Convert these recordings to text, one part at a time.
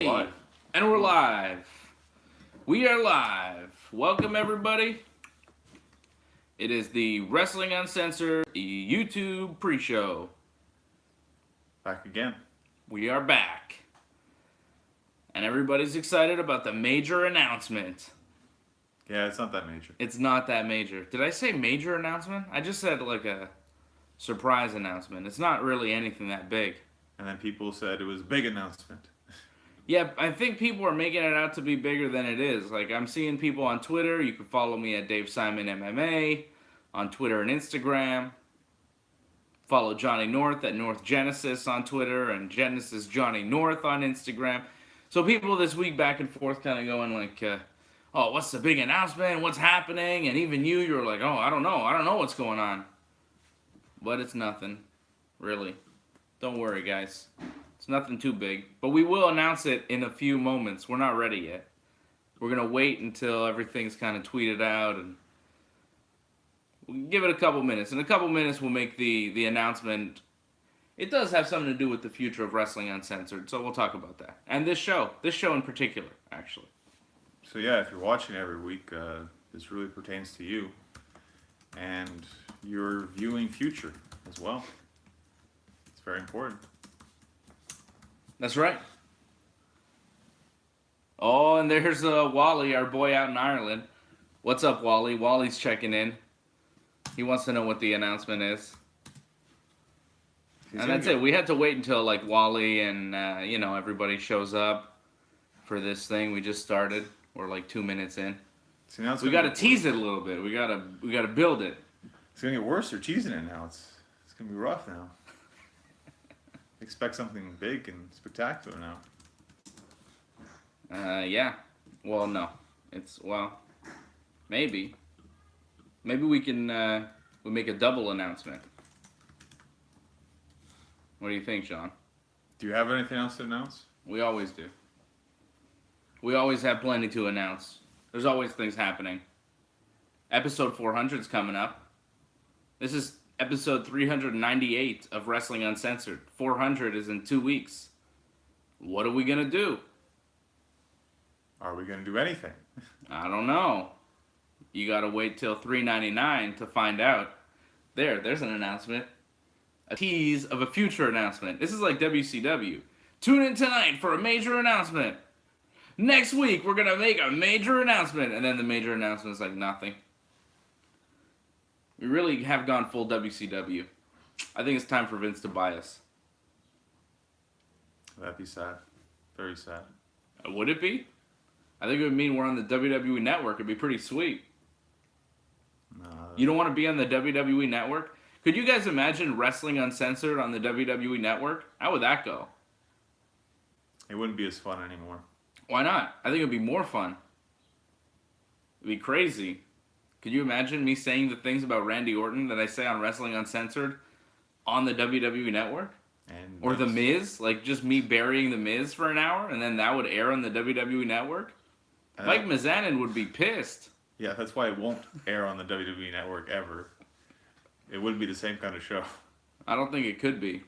Live. And we're live. We are live. Welcome, everybody. It is the Wrestling Uncensored YouTube pre-show. Back again. We are back. And everybody's excited about the major announcement. Yeah, it's not that major. It's not that major. Did I say major announcement? I just said like a surprise announcement. It's not really anything that big. And then people said it was a big announcement. Yeah, I think people are making it out to be bigger than it is. Like, I'm seeing people on Twitter. You can follow me at Dave Simon MMA on Twitter and Instagram. Follow Johnny North at North Genesis on Twitter and Genesis Johnny North on Instagram. So people this week back and forth kind of going like, oh, what's the big announcement? What's happening? And even you're like, oh, I don't know what's going on. But it's nothing, really. Don't worry, guys. It's nothing too big, but we will announce it in a few moments. We're not ready yet. We're going to wait until everything's kind of tweeted out, and we'll give it a couple minutes. In a couple minutes, we'll make the announcement. It does have something to do with the future of Wrestling Uncensored, so we'll talk about that. And this show in particular, actually. So yeah, if you're watching every week, this really pertains to you and your viewing future as well. It's very important. That's right. Oh, and there's Wally, our boy out in Ireland. What's up, Wally? Wally's checking in. He wants to know what the announcement is. And that's it. We had to wait until like Wally and everybody shows up for this thing. We just started. We're like 2 minutes in. We got to tease it a little bit. We got to build it. It's gonna get worse. They're teasing it now. It's gonna be rough now. Expect something big and spectacular now. Yeah. Well, no. Maybe. Maybe we can we make a double announcement. What do you think, Sean? Do you have anything else to announce? We always do. We always have plenty to announce. There's always things happening. Episode 400 is coming up. This is episode 398 of Wrestling Uncensored. 400 is in 2 weeks. What are we going to do? Are we going to do anything? I don't know. You got to wait till 399 to find out. There's an announcement. A tease of a future announcement. This is like WCW. Tune in tonight for a major announcement. Next week, we're going to make a major announcement. And then the major announcement is like nothing. We really have gone full WCW. I think it's time for Vince to buy us. That'd be sad. Very sad. Would it be? I think it would mean we're on the WWE Network. It'd be pretty sweet. You don't want to be on the WWE Network? Could you guys imagine Wrestling Uncensored on the WWE Network? How would that go? It wouldn't be as fun anymore. Why not? I think it'd be more fun. It'd be crazy. Could you imagine me saying the things about Randy Orton that I say on Wrestling Uncensored on the WWE Network? Or The Miz? Like, just me burying The Miz for an hour, and then that would air on the WWE Network? Mike Mizanin would be pissed. Yeah, that's why it won't air on the WWE Network ever. It wouldn't be the same kind of show. I don't think it could be.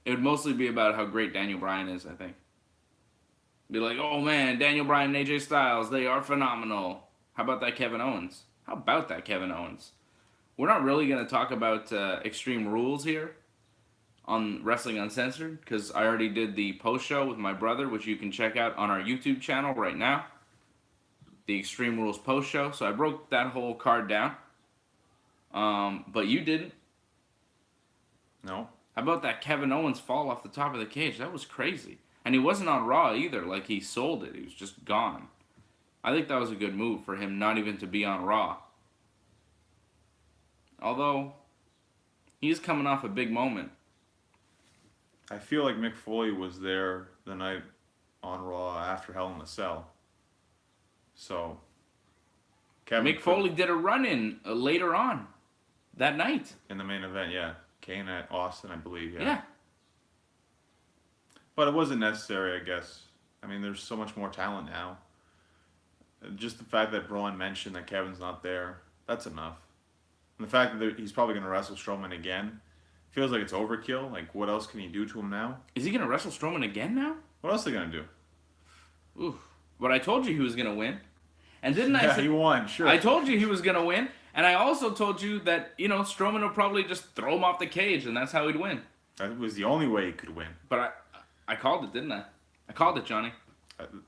It would mostly be about how great Daniel Bryan is, I think. Be like, oh man, Daniel Bryan and AJ Styles, they are phenomenal. How about that Kevin Owens? We're not really going to talk about Extreme Rules here on Wrestling Uncensored, because I already did the post-show with my brother, which you can check out on our YouTube channel right now. The Extreme Rules post-show. So I broke that whole card down. But you didn't. No. How about that Kevin Owens fall off the top of the cage? That was crazy. And he wasn't on Raw either. Like, he sold it. He was just gone. I think that was a good move for him not even to be on Raw. Although, he's coming off a big moment. I feel like Mick Foley was there the night on Raw after Hell in a Cell. So, Mick Foley did a run-in later on that night. In the main event, yeah. Kane at Austin, I believe, yeah. Yeah. But it wasn't necessary, I guess. I mean, there's so much more talent now. Just the fact that Braun mentioned that Kevin's not there, that's enough. And the fact that he's probably going to wrestle Strowman again feels like it's overkill. Like, what else can you do to him now? Is he going to wrestle Strowman again now? What else are they going to do? Oof. But I told you he was gonna win, and didn't I? Yeah, Say, he won. Sure. I told you he was gonna win, and I also told you that Strowman would probably just throw him off the cage, and that's how he'd win. That was the only way he could win. But I called it, didn't I? I called it, Johnny.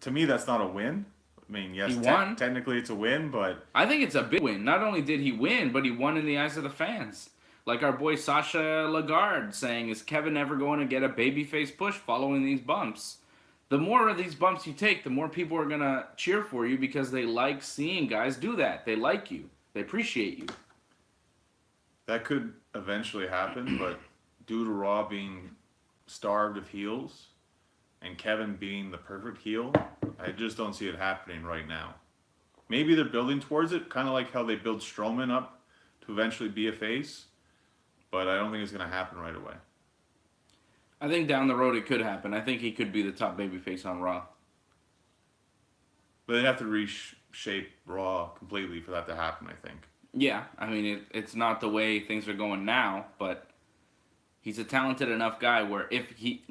To me, that's not a win. I mean, yes, He won. Technically it's a win, but I think it's a big win. Not only did he win, but he won in the eyes of the fans. Like our boy Sasha Lagarde saying, is Kevin ever going to get a babyface push following these bumps? The more of these bumps you take, the more people are going to cheer for you because they like seeing guys do that. They like you. They appreciate you. that could eventually happen. But due to Raw being starved of heels and Kevin being the perfect heel, I just don't see it happening right now. Maybe they're building towards it, kind of like how they built Strowman up to eventually be a face, but I don't think it's going to happen right away. I think down the road it could happen. I think he could be the top babyface on Raw. But they'd have to reshape Raw completely for that to happen, I think. Yeah, I mean, it's not the way things are going now, but he's a talented enough guy where if he,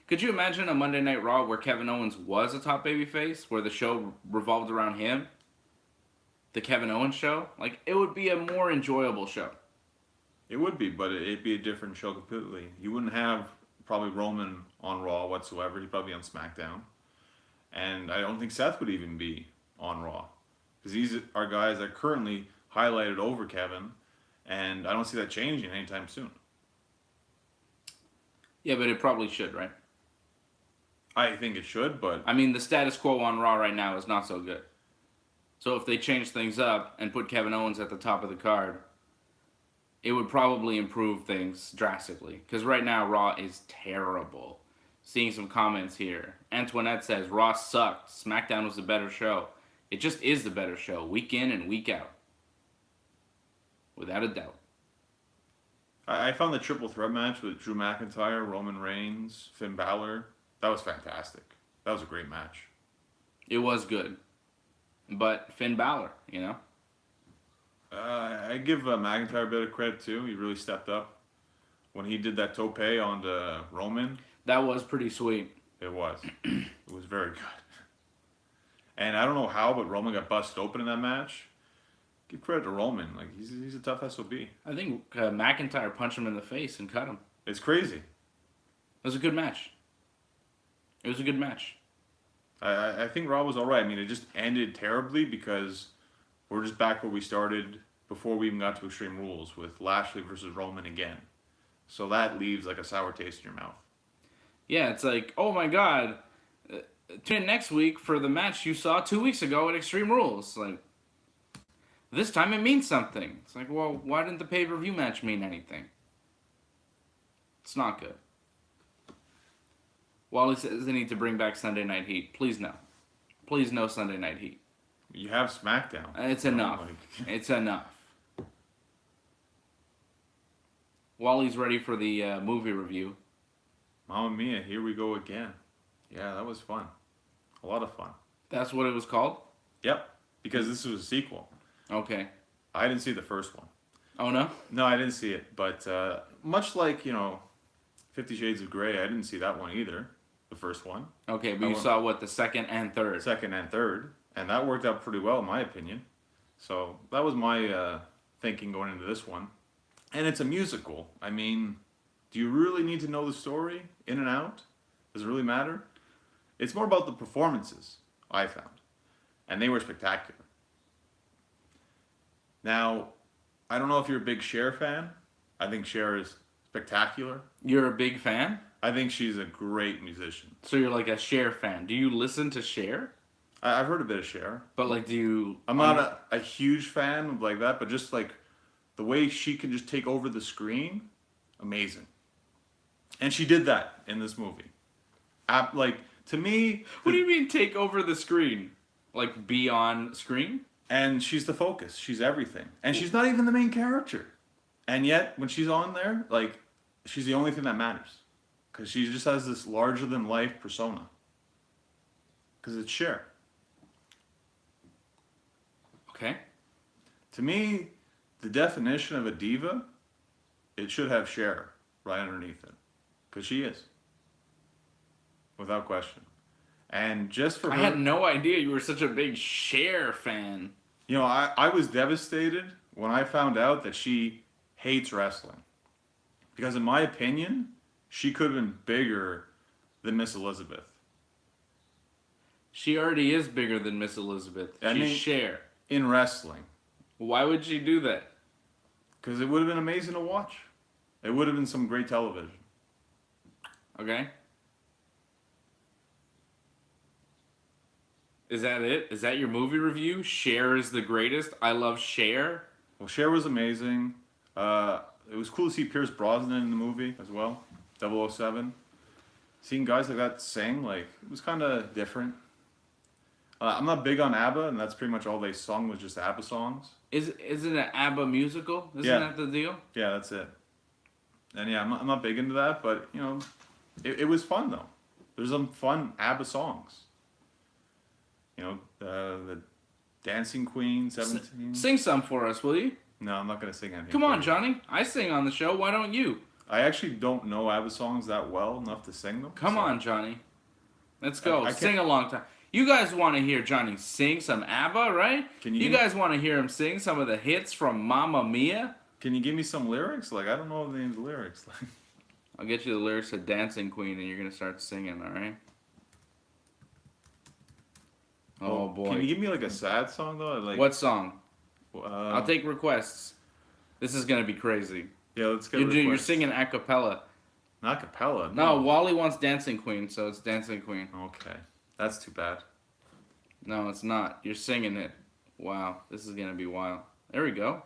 could you imagine a Monday Night Raw where Kevin Owens was a top babyface, where the show revolved around him? The Kevin Owens show? It would be a more enjoyable show. It would be, but it'd be a different show completely. You wouldn't have probably Roman on Raw whatsoever. He'd probably be on SmackDown. And I don't think Seth would even be on Raw. Because these are guys that currently highlighted over Kevin, and I don't see that changing anytime soon. Yeah, but it probably should, right? I think it should, but I mean, the status quo on Raw right now is not so good. So if they change things up and put Kevin Owens at the top of the card, it would probably improve things drastically. Because right now, Raw is terrible. Seeing some comments here. Antoinette says, Raw sucked. SmackDown was the better show. It just is the better show, week in and week out. Without a doubt. I found the triple threat match with Drew McIntyre, Roman Reigns, Finn Balor, that was fantastic. That was a great match. It was good. But Finn Balor, I give McIntyre a bit of credit too. He really stepped up when he did that tope on the Roman. That was pretty sweet. It was. It was very good. And I don't know how, but Roman got busted open in that match. Give credit to Roman. He's a tough SOB. I think McIntyre punched him in the face and cut him. It's crazy. It was a good match. It was a good match. I think Raw was all right. I mean, it just ended terribly because we're just back where we started before we even got to Extreme Rules with Lashley versus Roman again. So that leaves like a sour taste in your mouth. Yeah, it's like, oh my god, tune in next week for the match you saw 2 weeks ago at Extreme Rules. This time it means something. It's like, well, why didn't the pay-per-view match mean anything? It's not good. Wally says they need to bring back Sunday Night Heat. Please no. Please no Sunday Night Heat. You have SmackDown. It's enough. It's enough. Wally's ready for the movie review. Mamma Mia, here we go again. Yeah, that was fun. A lot of fun. That's what it was called? Yep, because this was a sequel. Okay. I didn't see the first one. Oh, no? No, I didn't see it. But much like, 50 Shades of Grey, I didn't see that one either. The first one. Okay, but you saw, the second and third? Second and third. And that worked out pretty well, in my opinion. So that was my thinking going into this one. And it's a musical. I mean, do you really need to know the story in and out? Does it really matter? It's more about the performances, I found. And they were spectacular. Now, I don't know if you're a big Cher fan. I think Cher is spectacular. You're a big fan? I think she's a great musician. So you're like a Cher fan. Do you listen to Cher? I've heard a bit of Cher. But do you... I'm not a huge fan of like that, but just like the way she can just take over the screen, amazing. And she did that in this movie. To me... What do you mean take over the screen? Be on screen? And she's the focus. She's everything. And she's not even the main character. And yet, when she's on there, she's the only thing that matters. Because she just has this larger-than-life persona. Because it's Cher. Okay. To me, the definition of a diva, it should have Cher right underneath it. Because she is. Without question. And just for I her, had no idea you were such a big Cher fan. you know, I was devastated when I found out that she hates wrestling. Because in my opinion, she could have been bigger than Miss Elizabeth. She already is bigger than Miss Elizabeth. I She's mean- Cher. In wrestling. Why would she do that? Because it would have been amazing to watch. It would have been some great television. Okay. Is that it? Is that your movie review? Cher is the greatest. I love Cher. Well, Cher was amazing. It was cool to see Pierce Brosnan in the movie as well. 007. Seeing guys like that sing, like, it was kind of different. I'm not big on ABBA, and that's pretty much all they sung was just ABBA songs. Is it an ABBA musical? Isn't Yeah. that the deal? Yeah, that's it. And yeah, I'm not big into that, but, you know, it was fun, though. There's some fun ABBA songs. You know, the Dancing Queen, 17. Sing some for us, will you? No, I'm not going to sing anything. Come for on, you. Johnny. I sing on the show. Why don't you? I actually don't know ABBA songs that well enough to sing them. Come so- on, Johnny. Let's go. I can't- Sing along time. You guys want to hear Johnny sing some ABBA, right? Can You you- guys want to hear him sing some of the hits from Mamma Mia? Can you give me some lyrics? Like, I don't know the names of the lyrics. I'll get you the lyrics of Dancing Queen and you're going to start singing, all right? Oh, boy. Can you give me like a sad song though? Like What song? I'll I'll take requests. This is going to be crazy. Yeah, let's get. You're requests. singing a cappella. Not capella. No, Wally wants Dancing Queen, so it's Dancing Queen. Okay, that's too bad. No, it's not. You're singing it. Wow, this is going to be wild. There we go.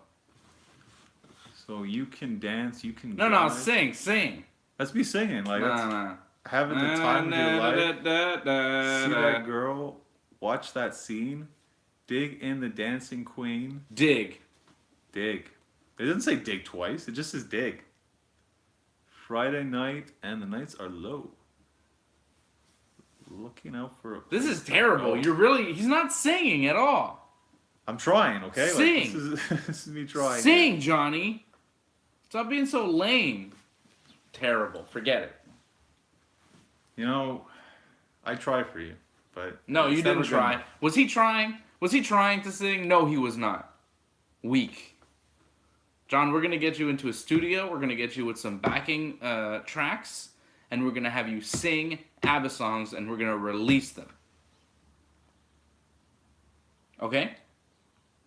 So you can dance, you can. No, drive. sing. Let's be singing like that's Nah. having the time of your life. See that Da-da-da-da-da. girl, watch that scene, dig in the Dancing Queen, Dig. dig. It doesn't say dig twice. It just says dig. Friday night and the nights are low. Looking out for a. This is place to terrible. go. He's not singing at all. I'm trying, okay? Sing. Like, this is me trying. Sing, Johnny. Stop being so lame. Terrible. Forget it. You know, I try for you, but No, you it's never didn't good try. enough. Was he trying? Was he trying to sing? No, he was not. Weak. John, we're going to get you into a studio. We're going to get you with some backing tracks. And we're going to have you sing ABBA songs. And we're going to release them. Okay?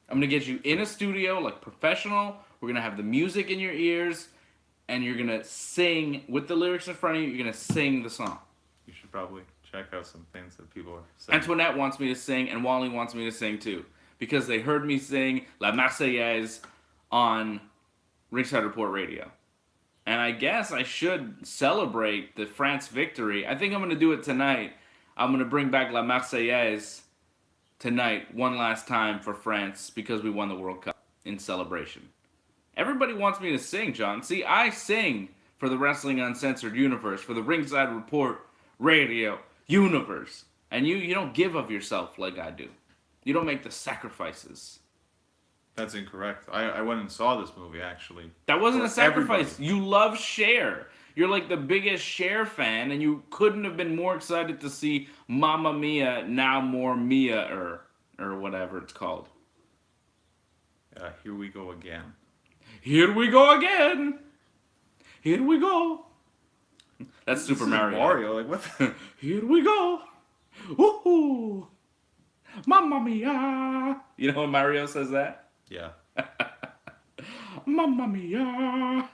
I'm going to get you in a studio, like professional. We're going to have the music in your ears. And you're going to sing with the lyrics in front of you. You're going to sing the song. You should probably check out some things that people are saying. Antoinette wants me to sing, and Wally wants me to sing too. Because they heard me sing La Marseillaise on Ringside Report Radio. And I guess I should celebrate the France victory. I think I'm going to do it tonight. I'm going to bring back La Marseillaise tonight, one last time for France, because we won the World Cup in celebration. Everybody wants me to sing, John. See, I sing for the Wrestling Uncensored universe, for the Ringside Report Radio universe. And you don't give of yourself like I do. You don't make the sacrifices. That's incorrect. I went and saw this movie, actually. That wasn't a For sacrifice. everybody. You love Cher. You're like the biggest Cher fan, and you couldn't have been more excited to see Mamma Mia, now more Mia, or whatever it's called. Here we go again. Here we go again. Here we go. That's This Super is Mario. Mario, like what? The... Here we go. Woohoo! Mamma Mia. You know when Mario says that? Yeah. Mamma Mia.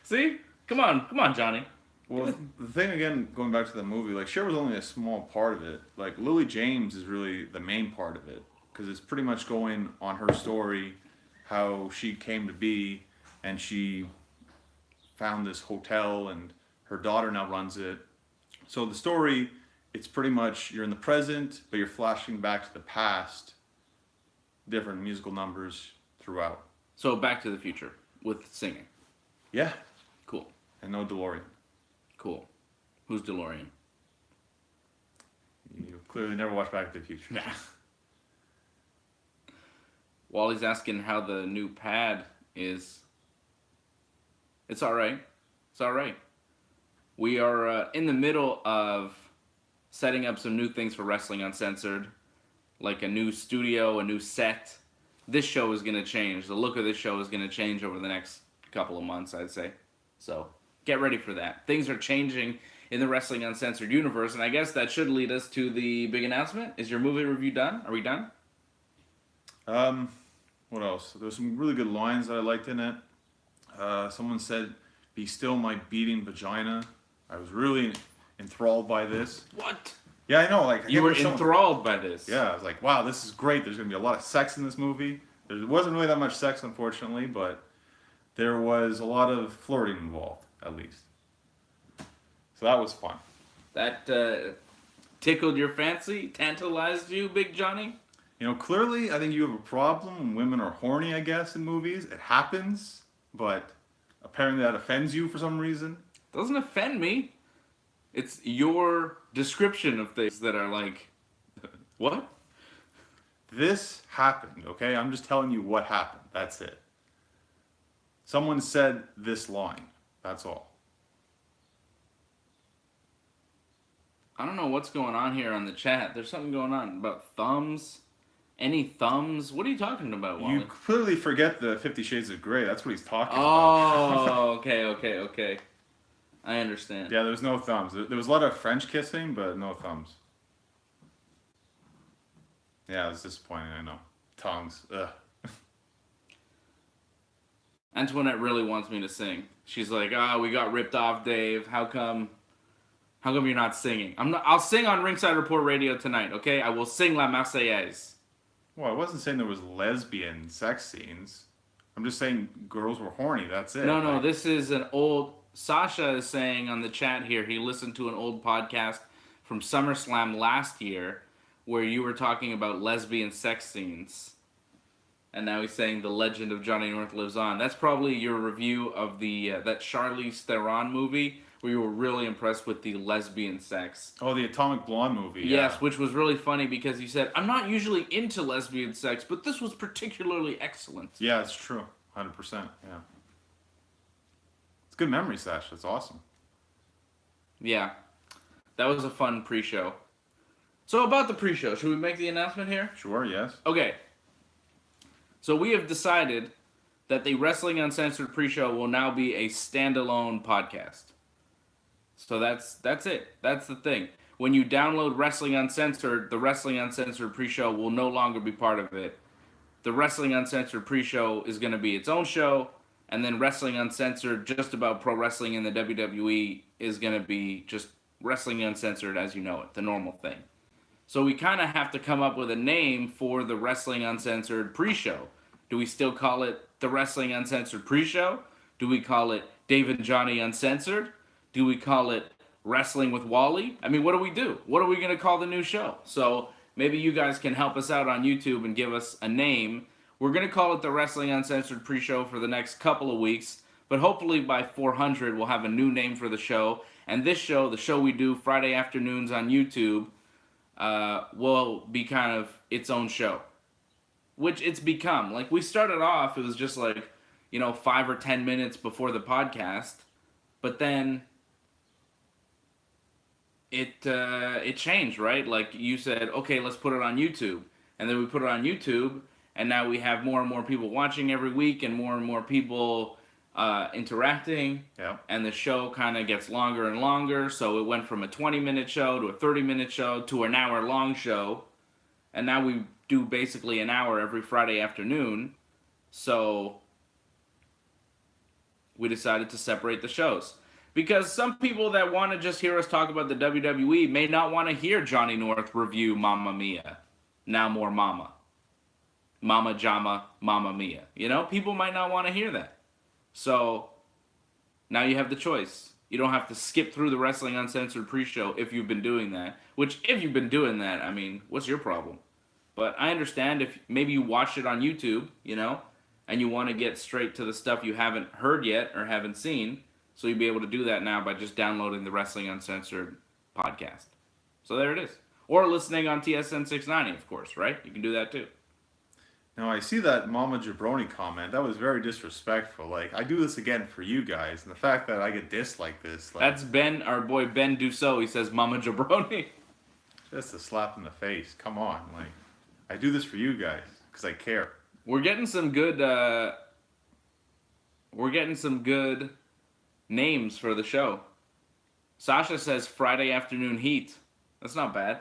See? Come on, Johnny. Well, the thing again, going back to the movie, like Cher was only a small part of it. Like Lily James is really the main part of it because it's pretty much going on her story, how she came to be, and she found this hotel, and her daughter now runs it. So the story, it's pretty much you're in the present, but you're flashing back to the past. Different musical numbers throughout. So Back to the Future with singing. Yeah, Cool. and no DeLorean. Cool. Who's DeLorean? You clearly never watched Back to the Future. Yeah. Wally's asking how the new pad is. It's all right. It's all right. We are in the middle of setting up some new things for Wrestling Uncensored, like a new studio, a new set. This show is going to change. The look of this show is going to change over the next couple of months, I'd say. So get ready for that. Things are changing in the Wrestling Uncensored universe, and I guess that should lead us to the big announcement. Is your movie review done? Are we done? What else? There were some really good lines that I liked in it. Someone said, "Be still my beating vagina." I was really enthralled by this. What? Yeah, I know. Like, You were enthralled by this. Yeah, I was like, wow, this is great. There's going to be a lot of sex in this movie. There wasn't really that much sex, unfortunately, but there was a lot of flirting involved, at least. So that was fun. That tickled your fancy? Tantalized you, Big Johnny? You know, clearly, I think you have a problem when women are horny, I guess, in movies. It happens, but apparently that offends you for some reason. Doesn't offend me. It's your description of things that are like, what? This happened, okay? I'm just telling you what happened. That's it. Someone said this line. That's all. I don't know what's going on here on the chat. There's something going on about thumbs. Any thumbs? What are you talking about, Wally? You clearly forget the 50 Shades of Grey. That's what he's talking about. Oh, okay. I understand. Yeah, there was no thumbs. There was a lot of French kissing, but no thumbs. Yeah, it was disappointing, I know. Tongues. Ugh. Antoinette really wants me to sing. She's like, we got ripped off, Dave. How come you're not singing? I'll sing on Ringside Report Radio tonight, okay? I will sing La Marseillaise. Well, I wasn't saying there was lesbian sex scenes. I'm just saying girls were horny, that's it. No, this is an old... Sasha is saying on the chat here, he listened to an old podcast from SummerSlam last year where you were talking about lesbian sex scenes. And now he's saying the legend of Johnny North lives on. That's probably your review of the that Charlize Theron movie where you were really impressed with the lesbian sex. Oh, the Atomic Blonde movie. Yes, yeah. which was really funny because you said, I'm not usually into lesbian sex, but this was particularly excellent. Yeah, it's true. 100%, yeah. It's good memory, Sash. That's awesome. Yeah. That was a fun pre-show. So about the pre-show, should we make the announcement here? Sure, yes. Okay. So we have decided that the Wrestling Uncensored pre-show will now be a standalone podcast. So that's it. That's the thing. When you download Wrestling Uncensored, the Wrestling Uncensored pre-show will no longer be part of it. The Wrestling Uncensored pre-show is going to be its own show, and then Wrestling Uncensored, just about pro wrestling in the WWE, is going to be just Wrestling Uncensored as you know it, the normal thing. So we kind of have to come up with a name for the Wrestling Uncensored pre-show. Do we still call it the Wrestling Uncensored pre-show? Do we call it Dave and Johnny Uncensored? Do we call it Wrestling with Wally? I mean, what do we do? What are we going to call the new show? So maybe you guys can help us out on YouTube and give us a name. We're going to call it the Wrestling Uncensored pre-show for the next couple of weeks, but hopefully by 400 we'll have a new name for the show. And this show, the show we do Friday afternoons on YouTube, will be kind of its own show, which it's become. Like, we started off, it was just like, 5 or 10 minutes before the podcast, but then it changed, right? Like, you said, okay, let's put it on YouTube, and then we put it on YouTube, and now we have more and more people watching every week, and more people interacting. Yeah. And the show kind of gets longer and longer. So it went from a 20-minute show to a 30-minute show to an hour-long show. And now we do basically an hour every Friday afternoon. So we decided to separate the shows. Because some people that want to just hear us talk about the WWE may not want to hear Johnny North review Mamma Mia. Now more Mama. Mama Jama, Mamma Mia. People might not want to hear that. So now you have the choice. You don't have to skip through the Wrestling Uncensored pre-show if you've been doing that. Which, if you've been doing that, I mean, what's your problem? But I understand if maybe you watched it on YouTube, and you want to get straight to the stuff you haven't heard yet or haven't seen. So you'll be able to do that now by just downloading the Wrestling Uncensored podcast. So there it is. Or listening on TSN 690, of course, right? You can do that too. Now, I see that Mama Jabroni comment. That was very disrespectful. Like, I do this again for you guys. And the fact that I get dissed like this. That's Ben, our boy Ben Dussault. He says Mama Jabroni. Just a slap in the face. Come on, like I do this for you guys because I care. We're getting some good. We're getting some good names for the show. Sasha says Friday afternoon heat. That's not bad.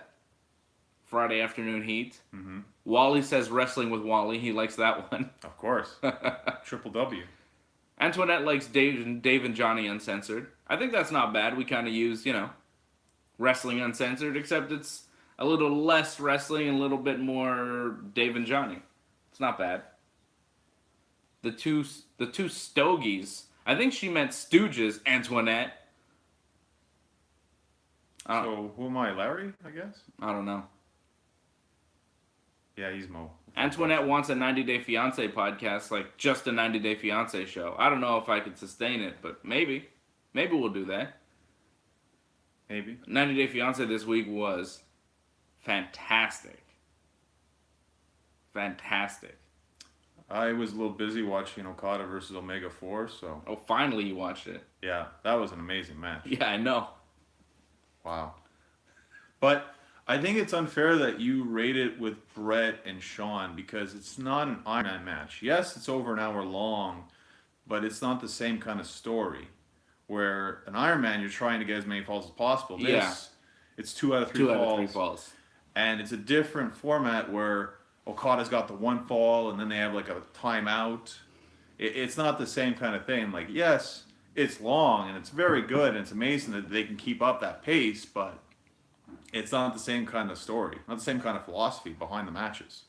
Friday afternoon heat. Mm-hmm. Wally says wrestling with Wally. He likes that one. Of course. Triple W. Antoinette likes Dave and Johnny Uncensored. I think that's not bad. We kind of use, wrestling uncensored, except it's a little less wrestling and a little bit more Dave and Johnny. It's not bad. The two Stogies. I think she meant Stooges, Antoinette. So who am I, Larry? I guess. I don't know. Yeah, he's Mo. Antoinette wants a 90 Day Fiance podcast, like just a 90 Day Fiance show. I don't know if I could sustain it, but maybe. Maybe we'll do that. Maybe. 90 Day Fiance this week was fantastic. Fantastic. I was a little busy watching Okada versus Omega 4, so... Oh, finally you watched it. Yeah, that was an amazing match. Yeah, I know. Wow. But I think it's unfair that you rate it with Brett and Sean because it's not an Iron Man match. Yes, it's over an hour long, but it's not the same kind of story. Where an Iron Man, you're trying to get as many falls as possible. This, it's 2 out of 3 falls. 2 out of 3 falls. And it's a different format where Okada's got the one fall and then they have like a timeout. It's not the same kind of thing. Like, yes, it's long and it's very good and it's amazing that they can keep up that pace, but it's not the same kind of story, not the same kind of philosophy behind the matches.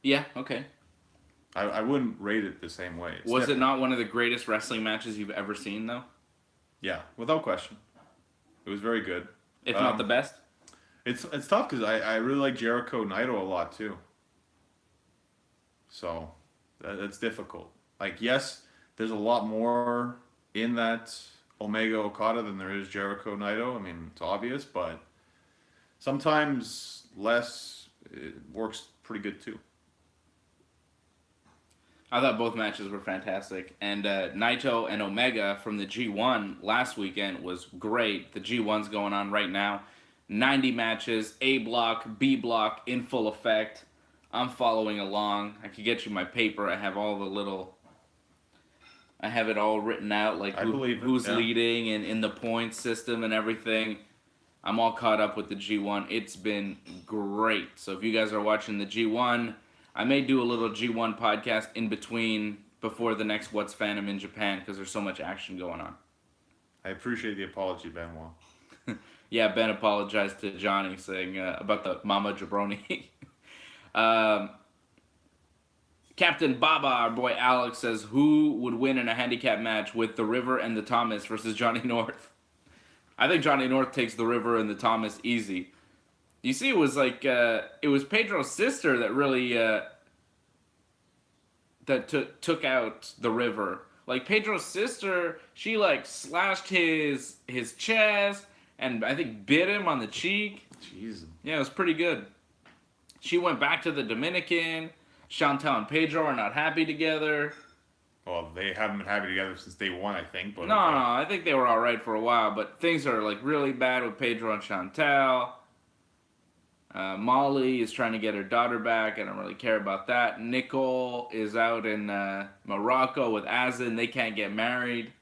Yeah, okay. I wouldn't rate it the same way. Was it not one of the greatest wrestling matches you've ever seen, though? Yeah, without question. It was very good. If not the best? It's tough because I really like Jericho Naito a lot too. So that's difficult. Like, yes, there's a lot more in that Omega Okada than there is Jericho Naito. I mean, it's obvious, but sometimes less works pretty good too. I thought both matches were fantastic. And Naito and Omega from the G1 last weekend was great. The G1's going on right now. 90 matches, A block, B block, in full effect. I'm following along. I could get you my paper. I have all the little... I have it all written out, like who's leading and in the points system and everything. I'm all caught up with the G1. It's been great. So if you guys are watching the G1... I may do a little G1 podcast in between before the next What's Fandom in Japan because there's so much action going on. I appreciate the apology, Benoit. Yeah, Ben apologized to Johnny saying about the Mama Jabroni. Captain Baba, our boy Alex, says, who would win in a handicap match with the River and the Thomas versus Johnny North? I think Johnny North takes the River and the Thomas easy. You see, it was like, it was Pedro's sister that really, took out the River. Like, Pedro's sister, she, like, slashed his chest and I think bit him on the cheek. Jeez. Yeah, it was pretty good. She went back to the Dominican. Chantal and Pedro are not happy together. Well, they haven't been happy together since day one, I think. But No, I think they were all right for a while, but things are, like, really bad with Pedro and Chantal. Molly is trying to get her daughter back. I don't really care about that. Nicole is out in Morocco with Azin. They can't get married.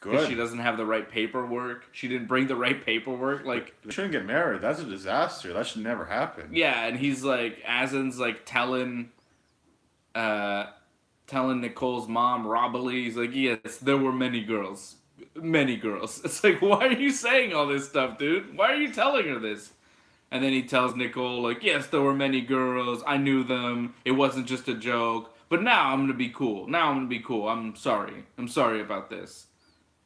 Good. She doesn't have the right paperwork. She didn't bring the right paperwork. Like, they shouldn't get married. That's a disaster. That should never happen. Yeah, and he's like, Azin's like telling Nicole's mom, Robily, he's like, yes, there were many girls. Many girls. It's like, why are you saying all this stuff, dude? Why are you telling her this? And then he tells Nicole, like, yes, there were many girls. I knew them. It wasn't just a joke. But now I'm going to be cool. I'm sorry. I'm sorry about this.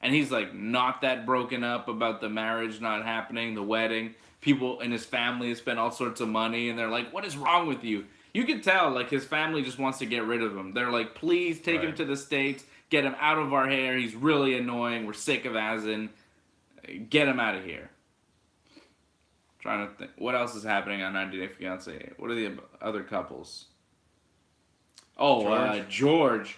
And he's, like, not that broken up about the marriage not happening, the wedding. People in his family spent all sorts of money, and they're like, what is wrong with you? You can tell, like, his family just wants to get rid of him. They're like, please take him to the States. Get him out of our hair. He's really annoying. We're sick of Azin. Get him out of here. Trying to think. What else is happening on 90 Day Fiancé? What are the other couples? Oh, George.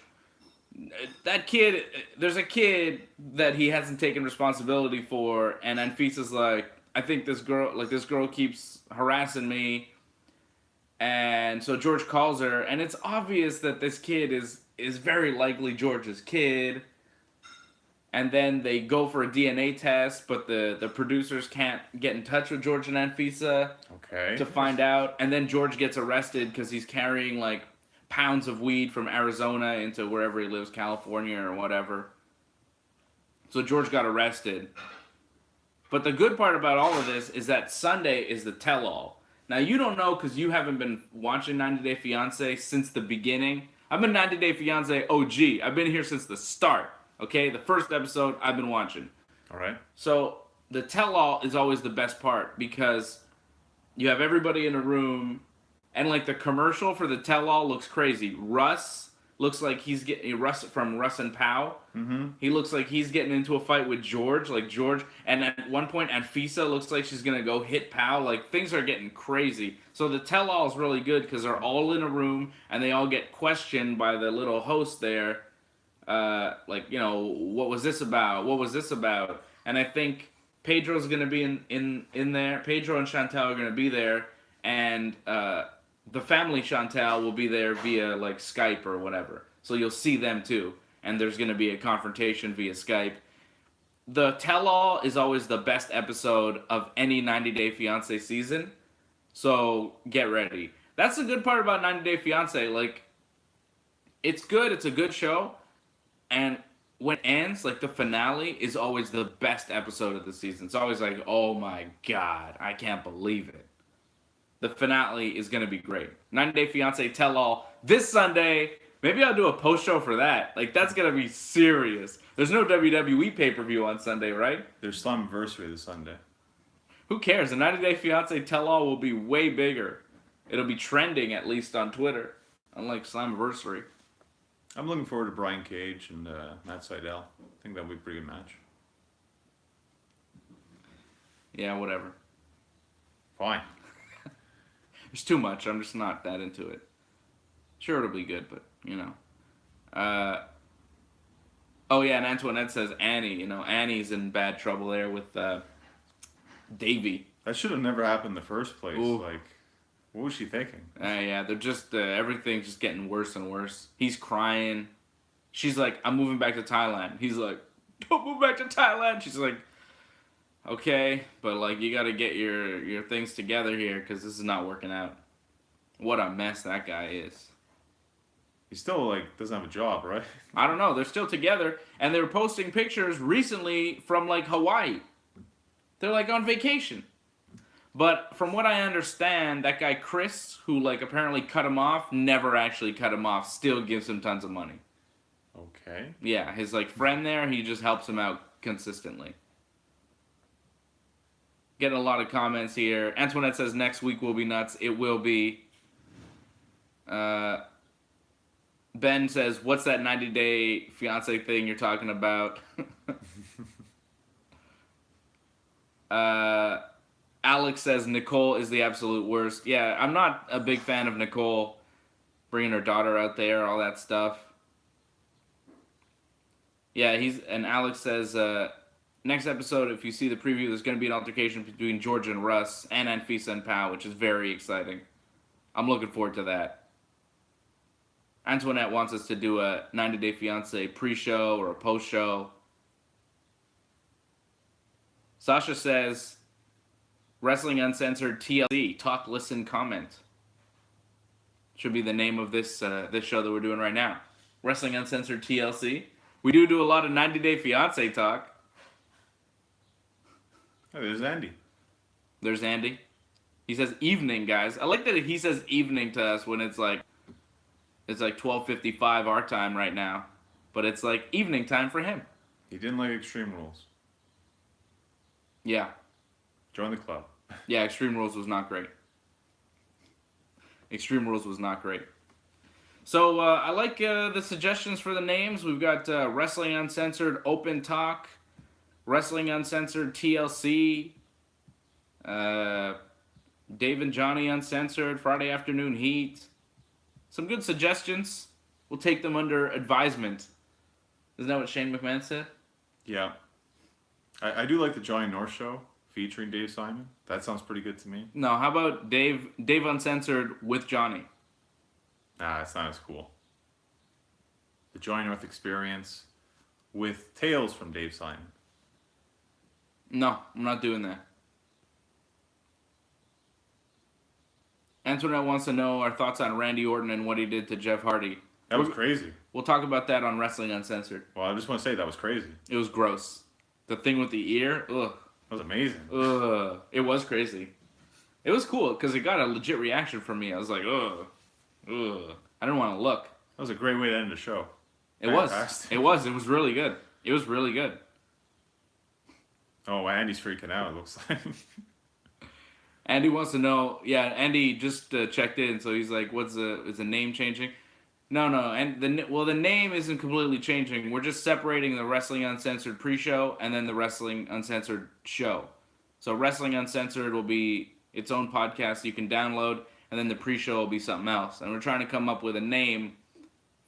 That kid, there's a kid that he hasn't taken responsibility for, and Anfisa's like, I think this girl keeps harassing me. And so George calls her, and it's obvious that this kid is very likely George's kid. And then they go for a DNA test, but the producers can't get in touch with George and Anfisa Okay. to find out. And then George gets arrested because he's carrying like pounds of weed from Arizona into wherever he lives, California or whatever. So George got arrested. But the good part about all of this is that Sunday is the tell-all. Now, you don't know because you haven't been watching 90 Day Fiancé since the beginning. I've been 90 Day Fiancé OG. I've been here since the start. Okay? The first episode I've been watching. All right. So the tell-all is always the best part because you have everybody in a room and like the commercial for the tell-all looks crazy. Russ looks like he's getting Russ from Russ and Pow. Mm-hmm. He looks like he's getting into a fight with George, and at one point Anfisa looks like she's gonna go hit Pow. Like things are getting crazy. So the tell-all is really good because they're all in a room and they all get questioned by the little host there. Like, you know, what was this about? What was this about? And I think Pedro's gonna be in there. Pedro and Chantal are gonna be there, and the family Chantal will be there via like Skype or whatever. So you'll see them too. And there's going to be a confrontation via Skype. The tell-all is always the best episode of any 90 Day Fiancé season. So get ready. That's the good part about 90 Day Fiancé. Like, it's good. It's a good show. And when it ends, like the finale is always the best episode of the season. It's always like, oh my God, I can't believe it. The finale is going to be great. 90 Day Fiancé tell-all this Sunday. Maybe I'll do a post-show for that. Like, that's going to be serious. There's no WWE pay-per-view on Sunday, right? There's Slammiversary this Sunday. Who cares? The 90 Day Fiancé tell-all will be way bigger. It'll be trending, at least, on Twitter. Unlike Slammiversary. I'm looking forward to Brian Cage and Matt Sydal. I think that'll be a pretty good match. Yeah, whatever. Fine. There's too much. I'm just not that into it. Sure, it'll be good, but, you know. Oh, yeah, and Antoinette says Annie. You know, Annie's in bad trouble there with Davey. That should have never happened in the first place. Ooh. Like, what was she thinking? Yeah, they're just, everything's just getting worse and worse. He's crying. She's like, I'm moving back to Thailand. He's like, don't move back to Thailand. She's like, okay, but, like, you got to get your things together here because this is not working out. What a mess that guy is. He still, like, doesn't have a job, right? I don't know. They're still together, and they were posting pictures recently from, like, Hawaii. They're, like, on vacation. But from what I understand, that guy Chris, who, like, apparently cut him off, never actually cut him off, still gives him tons of money. Okay. Yeah, his, like, friend there, he just helps him out consistently. Getting a lot of comments here. Antoinette says next week will be nuts. It will be. Ben says, what's that 90 Day Fiancé thing you're talking about? Alex says Nicole is the absolute worst. Yeah, I'm not a big fan of Nicole bringing her daughter out there, all that stuff. Yeah, and Alex says, next episode, if you see the preview, there's going to be an altercation between George and Russ and Anfisa and Pow, which is very exciting. I'm looking forward to that. Antoinette wants us to do a 90 Day Fiancé pre-show or a post-show. Sasha says, Wrestling Uncensored TLC, talk, listen, comment. Should be the name of this this show that we're doing right now. Wrestling Uncensored TLC. We do a lot of 90 Day Fiancé talk. Oh, there's Andy. There's Andy. He says evening, guys. I like that he says evening to us when it's like 12:55 our time right now. But it's like evening time for him. He didn't like Extreme Rules. Yeah. Join the club. Yeah, Extreme Rules was not great. Extreme Rules was not great. So I like the suggestions for the names. We've got Wrestling Uncensored Open Talk, Wrestling Uncensored TLC, Dave and Johnny Uncensored, Friday Afternoon Heat. Some good suggestions. We'll take them under advisement. Isn't that what Shane McMahon said? Yeah. I do like the Johnny North Show. featuring Dave Simon. That sounds pretty good to me. No, how about Dave Uncensored with Johnny? Nah, it's not as cool. The Joy North Experience with Tales from Dave Simon. No, I'm not doing that. Antoinette wants to know our thoughts on Randy Orton and what he did to Jeff Hardy. That was crazy. We'll talk about that on Wrestling Uncensored. Well, I just want to say that was crazy. It was gross. The thing with the ear, ugh. That was amazing. Ugh. It was crazy. It was cool because it got a legit reaction from me. I was like, ugh. Ugh. I didn't want to look. That was a great way to end the show. It was. It was. It was really good. It was really good. Oh, Andy's freaking out, it looks like. Andy wants to know. Yeah, Andy just checked in, so he's like, "Is the name changing?" No, and the name isn't completely changing. We're just separating the Wrestling Uncensored pre-show and then the Wrestling Uncensored show. So Wrestling Uncensored will be its own podcast you can download, and then the pre-show will be something else. And we're trying to come up with a name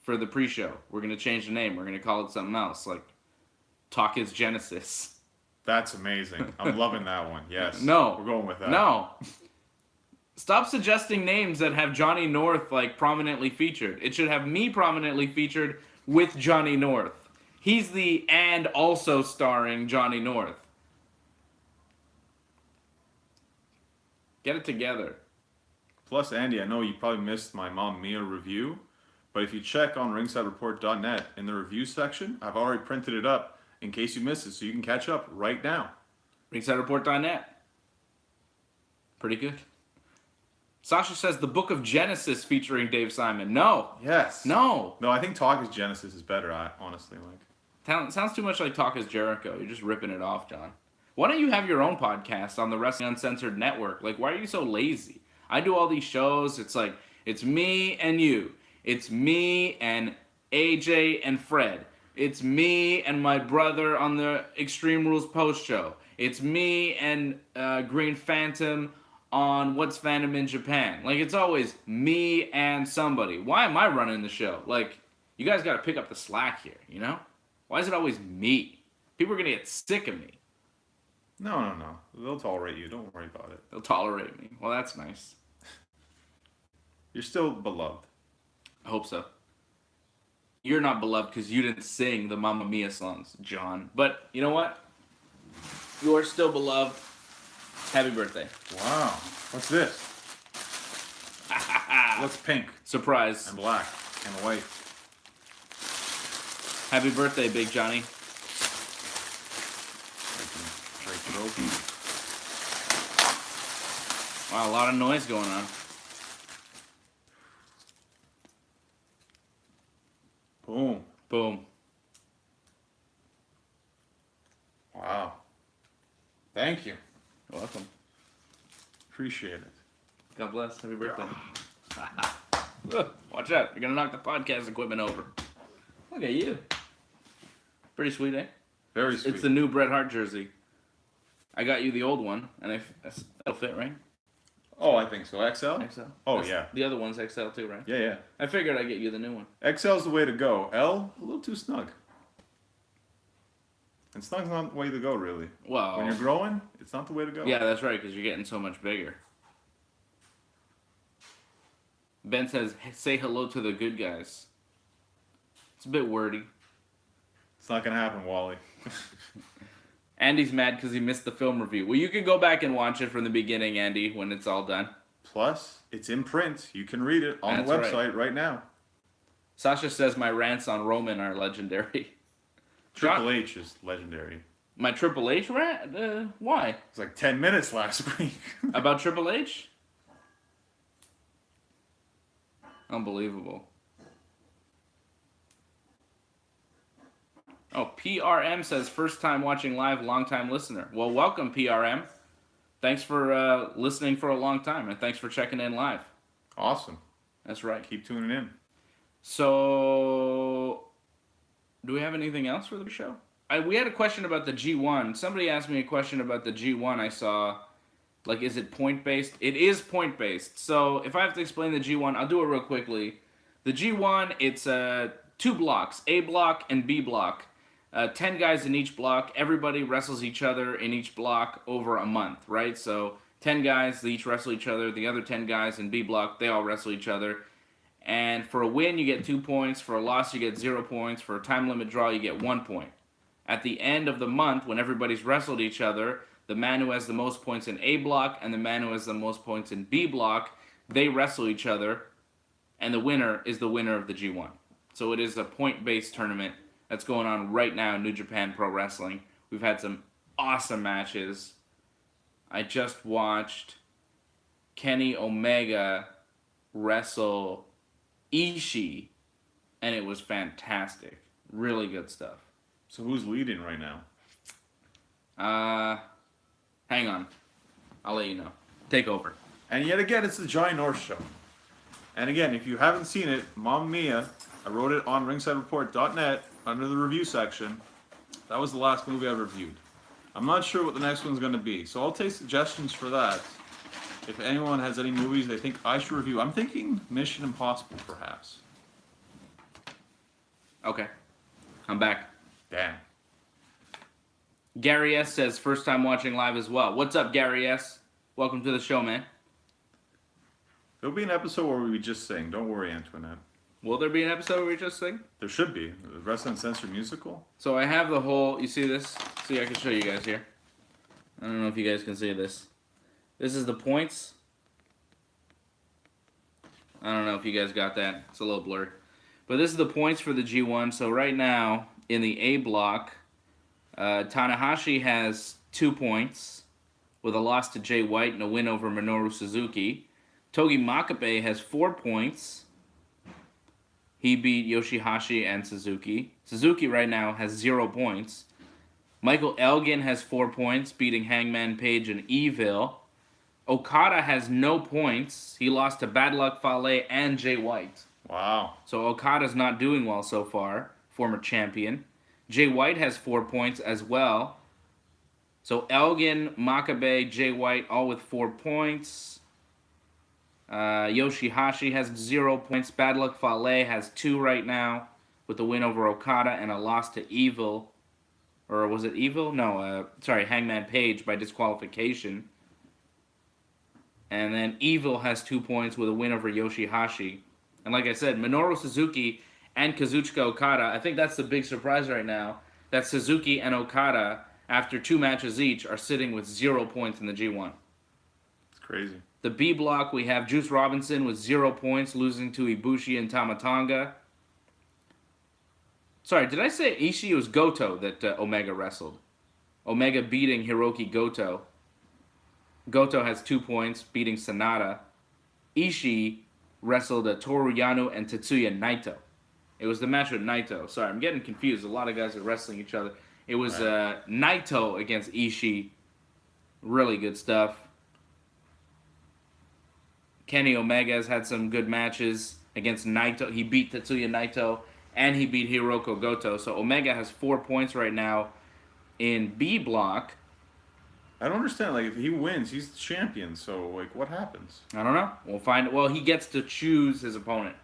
for the pre-show. We're gonna change the name. We're gonna call it something else, like Talk Is Genesis. That's amazing. I'm loving that one. Yes. No. We're going with that. No. Stop suggesting names that have Johnny North like prominently featured. It should have me prominently featured with Johnny North. He's the and also starring Johnny North. Get it together. Plus, Andy, I know you probably missed my Mom Mia review, but if you check on ringsidereport.net in the review section, I've already printed it up in case you missed it, so you can catch up right now. ringsidereport.net. Pretty good. Sasha says the Book of Genesis featuring Dave Simon. No. Yes. No. No, I think Talk Is Genesis is better, honestly. Sounds too much like Talk Is Jericho. You're just ripping it off, John. Why don't you have your own podcast on the Wrestling Uncensored Network? Like, why are you so lazy? I do all these shows. It's like, it's me and you. It's me and AJ and Fred. It's me and my brother on the Extreme Rules post show. It's me and Green Phantom on What's Fandom in Japan. Like, it's always me and somebody. Why am I running the show? Like, you guys got to pick up the slack here, you know? Why is it always me? People are going to get sick of me. No. They'll tolerate you. Don't worry about it. They'll tolerate me. Well, that's nice. You're still beloved. I hope so. You're not beloved because you didn't sing the Mamma Mia songs, John. But you know what? You are still beloved. Happy birthday. Wow. What's this? What's pink? Surprise. And black. And white. Happy birthday, Big Johnny. Break it open. Wow, a lot of noise going on. Boom. Boom. Wow. Thank you. You're welcome. Appreciate it. God bless. Happy birthday. Watch out. You're going to knock the podcast equipment over. Look at you. Pretty sweet, eh? Very sweet. It's the new Bret Hart jersey. I got you the old one, and that'll fit, right? Oh, I think so. XL? XL. Oh, yeah. The other one's XL too, right? Yeah. I figured I'd get you the new one. XL's the way to go. L, a little too snug. And snug's not the way to go, really. Well, when you're growing, it's not the way to go. Yeah, that's right, because you're getting so much bigger. Ben says, say hello to the good guys. It's a bit wordy. It's not going to happen, Wally. Andy's mad because he missed the film review. Well, you can go back and watch it from the beginning, Andy, when it's all done. Plus, it's in print. You can read it on the website right now. Sasha says my rants on Roman are legendary. Triple H is legendary. My Triple H rant? Why? It's like 10 minutes last week. About Triple H? Unbelievable. Oh, PRM says first time watching live, long time listener. Well, welcome, PRM. Thanks for listening for a long time, and thanks for checking in live. Awesome. That's right. Keep tuning in. So, do we have anything else for the show? We had a question about the G1. Somebody asked me a question about the G1 I saw. Like, is it point-based? It is point-based. So, if I have to explain the G1, I'll do it real quickly. The G1, it's 2 blocks, A block and B block. 10 guys in each block. Everybody wrestles each other in each block over a month, right? So 10 guys, they each wrestle each other. The other 10 guys in B block, they all wrestle each other. And for a win, you get 2 points. For a loss, you get 0 points. For a time limit draw, you get 1 point. At the end of the month, when everybody's wrestled each other, the man who has the most points in A block and the man who has the most points in B block, they wrestle each other, and the winner is the winner of the G1. So it is a point-based tournament that's going on right now in New Japan Pro Wrestling. We've had some awesome matches. I just watched Kenny Omega wrestle Ishii, and it was fantastic. Really good stuff. So who's leading right now? Hang on. I'll let you know. Take over. And yet again, it's the Johnny North Show. And again, if you haven't seen it, Mamma Mia, I wrote it on ringsidereport.net under the review section. That was the last movie I reviewed. I'm not sure what the next one's going to be, so I'll take suggestions for that. If anyone has any movies they think I should review, I'm thinking Mission Impossible, perhaps. Okay. I'm back. Damn. Gary S. says, first time watching live as well. What's up, Gary S.? Welcome to the show, man. There'll be an episode where we just sing. Don't worry, Antoinette. Will there be an episode where we just sing? There should be. The Wrestling Uncensored musical. So I have the whole... You see this? See, I can show you guys here. I don't know if you guys can see this. This is the points. I don't know if you guys got that. It's a little blurry. But this is the points for the G1. So right now, in the A block, Tanahashi has 2 points with a loss to Jay White and a win over Minoru Suzuki. Togi Makabe has 4 points. He beat Yoshihashi and Suzuki. Suzuki right now has 0 points. Michael Elgin has 4 points, beating Hangman Page and Evil. Okada has no points. He lost to Bad Luck Fale and Jay White. Wow. So Okada's not doing well so far, former champion. Jay White has 4 points as well. So Elgin, Makabe, Jay White, all with 4 points. Yoshihashi has 0 points. Bad Luck Fale has 2 right now, with a win over Okada and a loss to Evil. Or was it Evil? No, Hangman Page by disqualification. And then Evil has 2 points with a win over Yoshihashi. And like I said, Minoru Suzuki and Kazuchika Okada, I think that's the big surprise right now, that Suzuki and Okada, after 2 matches each, are sitting with 0 points in the G1. It's crazy. The B block, we have Juice Robinson with 0 points, losing to Ibushi and Tamatanga. Sorry, did I say Ishii? It was Goto that Omega wrestled. Omega beating Hiroki Goto. Goto has 2 points, beating Sanada. Ishii wrestled Toru Yano and Tetsuya Naito. It was the match with Naito. Sorry, I'm getting confused. A lot of guys are wrestling each other. It was Naito against Ishii. Really good stuff. Kenny Omega has had some good matches against Naito. He beat Tetsuya Naito, and he beat Hiroko Goto. So Omega has 4 points right now in B block. I don't understand. Like, if he wins, he's the champion. So, like, what happens? I don't know. We'll find. Well, he gets to choose his opponent.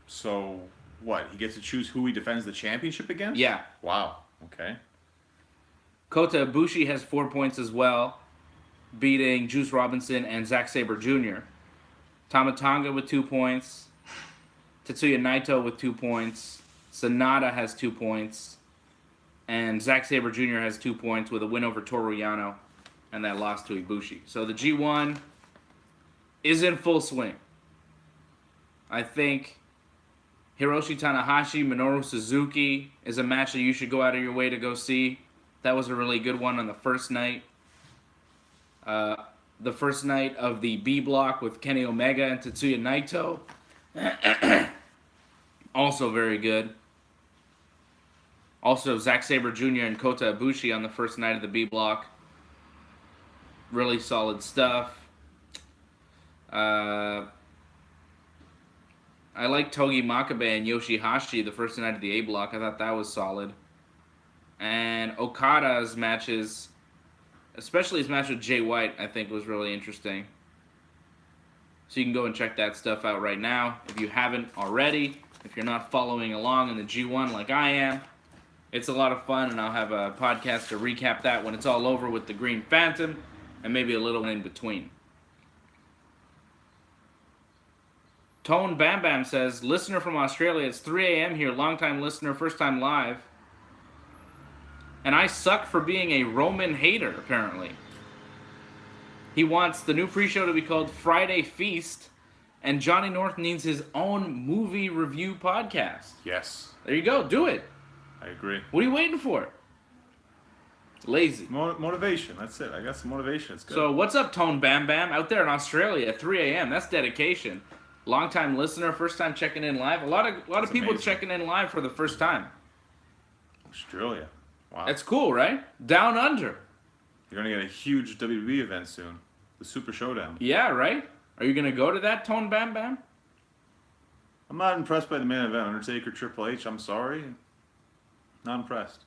So, what? He gets to choose who he defends the championship against? Yeah. Wow. Okay. Kota Ibushi has 4 points as well, beating Juice Robinson and Zack Sabre Jr. Tamatanga with 2 points. Tetsuya Naito with 2 points. Sanada has 2 points. And Zack Sabre Jr. has 2 points with a win over Toru Yano and that loss to Ibushi. So the G1 is in full swing. I think Hiroshi Tanahashi, Minoru Suzuki is a match that you should go out of your way to go see. That was a really good one on the first night. The first night of the B block with Kenny Omega and Tetsuya Naito. Also very good. Also, Zack Sabre Jr. and Kota Ibushi on the first night of the B block. Really solid stuff. I like Togi Makabe and Yoshihashi the first night of the A block. I thought that was solid. And Okada's matches, especially his match with Jay White, I think was really interesting. So you can go and check that stuff out right now if you haven't already. If you're not following along in the G1 like I am. It's a lot of fun, and I'll have a podcast to recap that when it's all over with the Green Phantom, and maybe a little in between. Tone Bam Bam says, listener from Australia, it's 3 a.m. here, long-time listener, first time live. And I suck for being a Roman hater, apparently. He wants the new pre-show to be called Friday Feast, and Johnny North needs his own movie review podcast. Yes. There you go, do it. I agree. What are you waiting for? Lazy. Motivation, that's it. I got some motivation. It's good. So what's up, Tone Bam Bam? Out there in Australia at 3 a.m. That's dedication. Long-time listener, first time checking in live. A lot of people amazing. checking in live for the first time. Australia. Wow. That's cool, right? Down under. You're going to get a huge WWE event soon. The Super Showdown. Yeah, right? Are you going to go to that, Tone Bam Bam? I'm not impressed by the main event. Undertaker, Triple H, I'm sorry. Not impressed.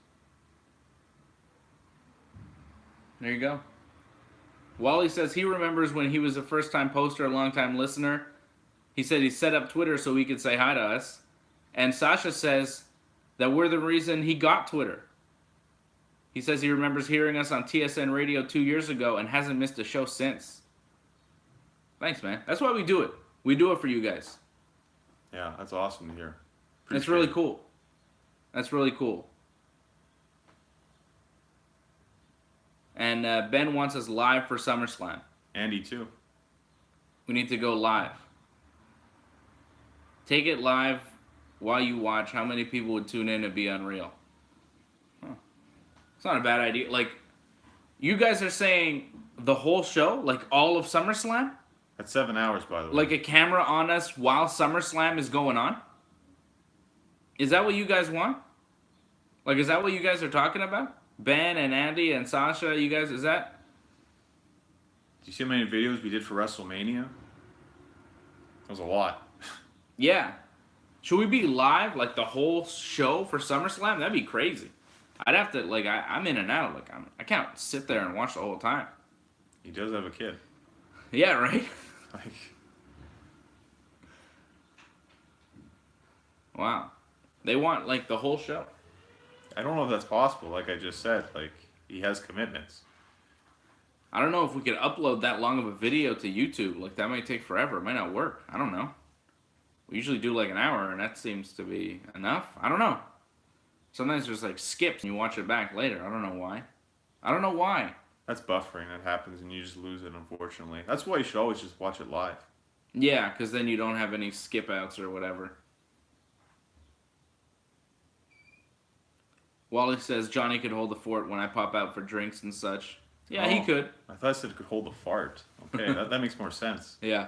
There you go. Wally says he remembers when he was a first-time poster, a long-time listener. He said he set up Twitter so he could say hi to us. And Sasha says that we're the reason he got Twitter. He says he remembers hearing us on TSN Radio 2 years ago and hasn't missed a show since. Thanks, man. That's why we do it. We do it for you guys. Yeah, that's awesome to hear. That's really cool. That's really cool. And Ben wants us live for SummerSlam. Andy, too. We need to go live. Take it live while you watch. How many people would tune in? It'd be unreal. Huh. It's not a bad idea. Like, you guys are saying the whole show? Like, all of SummerSlam? That's 7 hours, by the way. Like a camera on us while SummerSlam is going on? Is that what you guys want? Like, is that what you guys are talking about? Ben and Andy and Sasha, you guys, is that? Do you see how many videos we did for WrestleMania? That was a lot. Yeah. Should we be live, like, the whole show for SummerSlam? That'd be crazy. I'd have to, like, I'm in and out. Like, I can't sit there and watch the whole time. He does have a kid. Yeah, right? Like, Wow. They want, like, the whole show. I don't know if that's possible. Like I just said, like, he has commitments. I don't know if we could upload that long of a video to YouTube. Like, that might take forever. It might not work. I don't know. We usually do, like, an hour, and that seems to be enough. I don't know. Sometimes there's, like, skips, and you watch it back later. I don't know why. I don't know why. That's buffering. That happens, and you just lose it, unfortunately. That's why you should always just watch it live. Yeah, because then you don't have any skip outs or whatever. Wally says Johnny could hold the fort when I pop out for drinks and such. Yeah, he could. I thought I said it could hold a fart. Okay, that makes more sense. Yeah.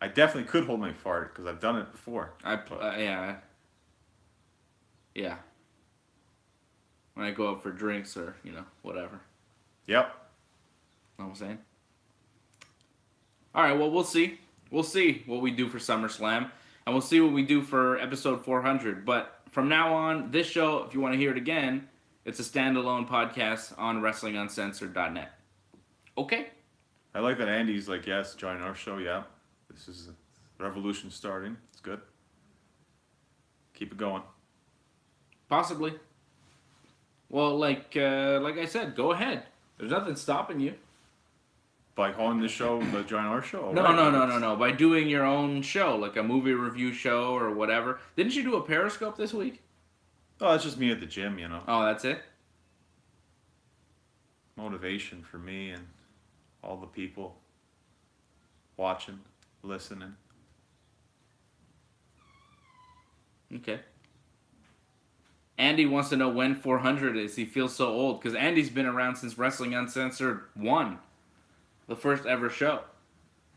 I definitely could hold my fart because I've done it before. Yeah. Yeah. When I go out for drinks or, whatever. Yep. Know what I'm saying? All right, well, we'll see. We'll see what we do for SummerSlam, and we'll see what we do for episode 400. But from now on, this show, if you want to hear it again, it's a standalone podcast on WrestlingUncensored.net. Okay? I like that Andy's like, yes, join our show. Yeah. This is a revolution starting. It's good. Keep it going. Possibly. Well, like I said, go ahead. There's nothing stopping you. By calling this show the Join Our Show? No. By doing your own show, like a movie review show or whatever. Didn't you do a Periscope this week? Oh, it's just me at the gym, Oh, that's it? Motivation for me and all the people watching, listening. Okay. Andy wants to know when 400 is. He feels so old because Andy's been around since Wrestling Uncensored 1, the first ever show.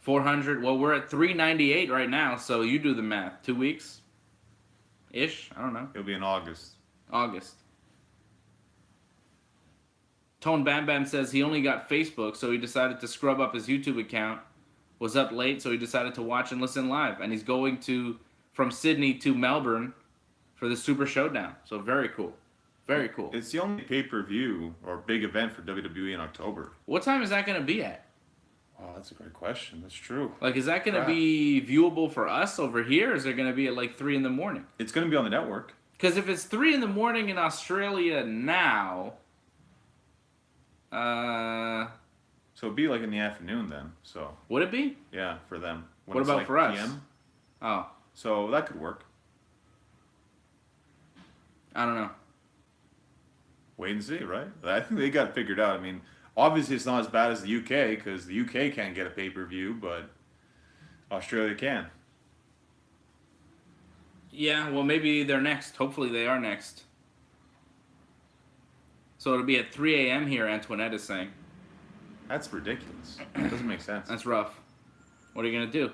400. Well, we're at 398 right now, so you do the math. 2 weeks, ish. I don't know. It'll be in August. August. Tone Bam Bam says he only got Facebook, so he decided to scrub up his YouTube account. Was up late, so he decided to watch and listen live, and he's going from Sydney to Melbourne for the Super Showdown. So very cool. Very cool. It's the only pay-per-view or big event for WWE in October. What time is that going to be at? Oh, that's a great question. That's true. Like, is that going to be viewable for us over here, or is it going to be at like 3 in the morning? It's going to be on the network. Because if it's 3 in the morning in Australia now, So it'd be like in the afternoon then. So would it be? yeah, for them. When What it's about like for us? PM, Oh, so that could work. I don't know. Wait and see, right? I think they got it figured out. I mean, obviously it's not as bad as the UK because the UK can't get a pay-per-view, but Australia can. Yeah, well, maybe they're next. Hopefully they are next. So it'll be at 3 a.m. here, Antoinette is saying. That's ridiculous. It doesn't make sense. That's rough. What are you going to do?